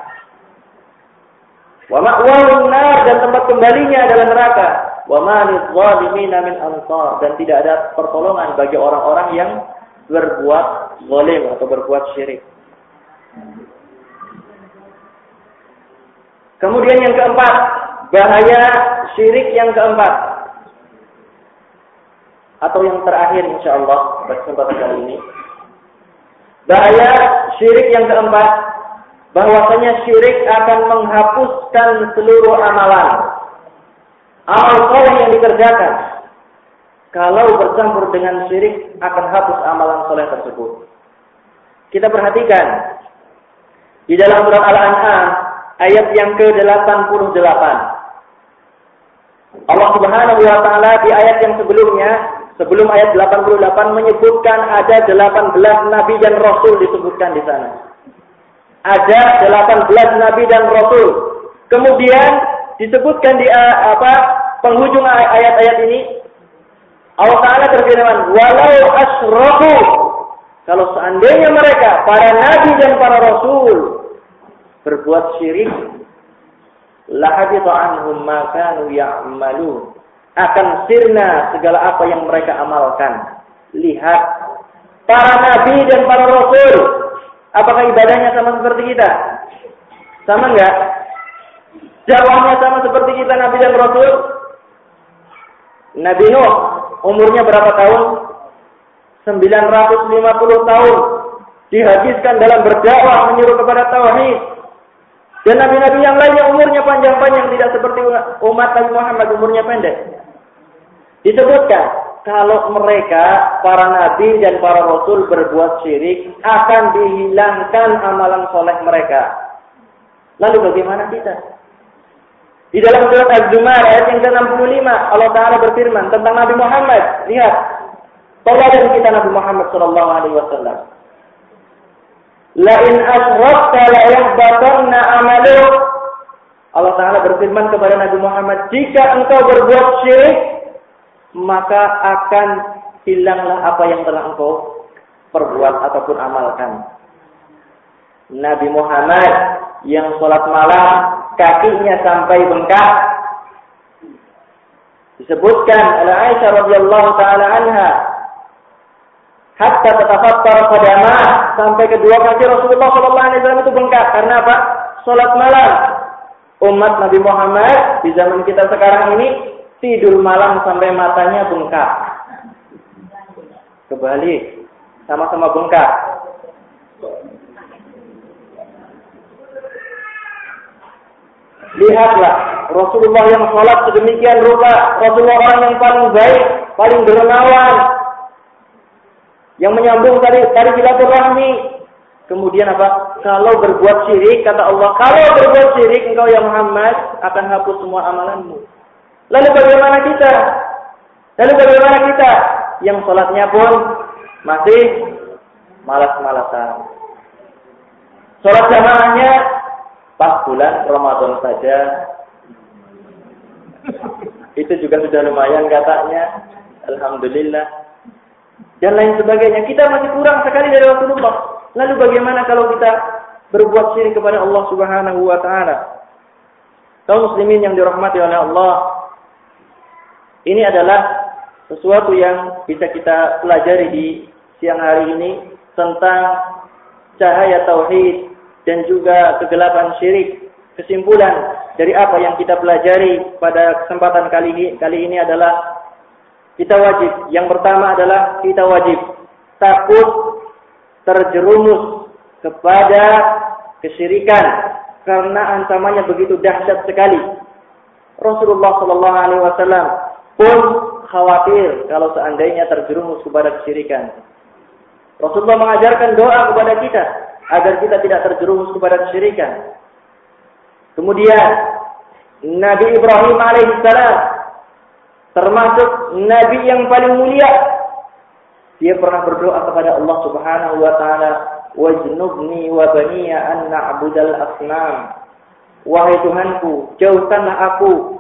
Wa ma'wahun nar, dan tempat kembalinya adalah neraka. Wa ma lidh-dhalimin min ansar, dan tidak ada pertolongan bagi orang-orang yang berbuat zalim atau berbuat syirik. Kemudian yang keempat, bahaya syirik yang keempat. Atau yang terakhir insyaallah pada kesempatan kali ini. Bahaya syirik yang keempat, bahwasanya syirik akan menghapuskan seluruh amalan. Amal soleh yang dikerjakan, kalau bercampur dengan syirik akan hapus amalan soleh tersebut. Kita perhatikan di dalam surat Al-An'am ayat yang ke-88. Allah Subhanahu wa taala di ayat yang sebelumnya, sebelum ayat 88 menyebutkan ada 18 nabi dan rasul disebutkan di sana. Ada 18 nabi dan rasul. Kemudian disebutkan di penghujung ayat-ayat ini Allah Taala berfirman, "Walau asyraku", kalau seandainya mereka para nabi dan para rasul berbuat syirik, lahabita anhum ma kanu ya'malun, akan sirna segala apa yang mereka amalkan. Lihat, para nabi dan para rasul, apakah ibadahnya sama seperti kita? Sama enggak? Dakwahnya sama seperti kita, nabi dan rasul? Nabi Nuh umurnya berapa tahun? 950 tahun dihabiskan dalam berdakwah menyuruh kepada tauhid. Dan nabi-nabi yang lainnya umurnya panjang-panjang, tidak seperti umat Nabi Muhammad umurnya pendek. Disebutkan kalau mereka para nabi dan para rasul berbuat syirik akan dihilangkan amalan soleh mereka. Lalu bagaimana kita? Di dalam surat Az-Zumar ayat yang ke-65 Allah Ta'ala berfirman tentang Nabi Muhammad. Lihat, tauladan kita Nabi Muhammad sallallahu alaihi wasallam. La in asyrakta la yahbatanna amaluk. Allah Ta'ala berfirman kepada Nabi Muhammad, jika engkau berbuat syirik, maka akan hilanglah apa yang telah engkau perbuat ataupun amalkan. Nabi Muhammad yang sholat malam kakinya sampai bengkak. Disebutkan oleh Aisyah radhiyallahu taala anha, hatta tatafattar qadamah, sampai kedua kaki Rasulullah sallallahu alaihi wasallam itu bengkak. Karena apa? Salat malam. Umat Nabi Muhammad di zaman kita sekarang ini tidur malam sampai matanya bengkak. Kebalik, sama-sama bengkak. Lihatlah Rasulullah yang sholat sedemikian rupa. Rasulullah orang yang paling baik, paling dermawan, yang menyambung tali silaturahmi. Kemudian apa? Kalau berbuat syirik, kata Allah, kalau berbuat syirik engkau ya Muhammad akan hapus semua amalanmu. Lalu bagaimana kita? Yang sholatnya pun masih malas-malasan. Sholat jamaahnya pas bulan Ramadan saja. Itu juga sudah lumayan katanya. Alhamdulillah. Dan lain sebagainya. Kita masih kurang sekali dari Rasulullah. Lalu bagaimana kalau kita berbuat syirik kepada Allah Subhanahu wa taala? Kaum muslimin yang dirahmati oleh Allah, ini adalah sesuatu yang bisa kita pelajari di siang hari ini tentang cahaya tauhid dan juga kegelapan syirik. Kesimpulan dari apa yang kita pelajari pada kesempatan kali ini adalah kita wajib. Yang pertama adalah kita wajib takut terjerumus kepada kesyirikan karena ancamannya begitu dahsyat sekali. Rasulullah sallallahu alaihi wasallam pun khawatir kalau seandainya terjerumus kepada kesyirikan. Rasulullah mengajarkan doa kepada kita agar kita tidak terjerumus kepada kesyirikan. Kemudian Nabi Ibrahim alaihissalam termasuk nabi yang paling mulia. Dia pernah berdoa kepada Allah Subhanahu wa taala, "Wajnubni wa baniya an na'budal asnam." Wahai Tuhanku, jauhkanlah aku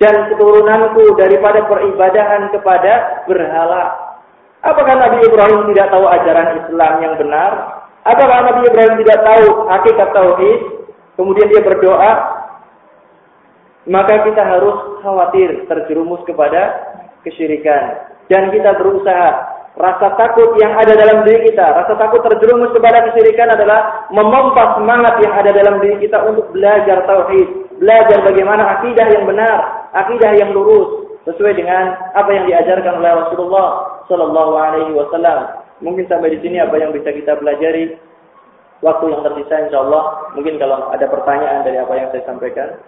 dan keturunanku daripada peribadahan kepada berhala. Apakah Nabi Ibrahim tidak tahu ajaran Islam yang benar? Apakah Nabi Ibrahim tidak tahu hakikat tauhid? Kemudian dia berdoa. Maka kita harus khawatir terjerumus kepada kesyirikan. Dan kita berusaha. Rasa takut yang ada dalam diri kita, rasa takut terjerumus kepada kesyirikan adalah memompa semangat yang ada dalam diri kita untuk belajar tauhid, belajar bagaimana akidah yang benar, akidah yang lurus sesuai dengan apa yang diajarkan oleh Rasulullah sallallahu alaihi wasallam. Mungkin sampai di sini apa yang bisa kita pelajari. Waktu yang tersisa insyaallah, mungkin kalau ada pertanyaan dari apa yang saya sampaikan.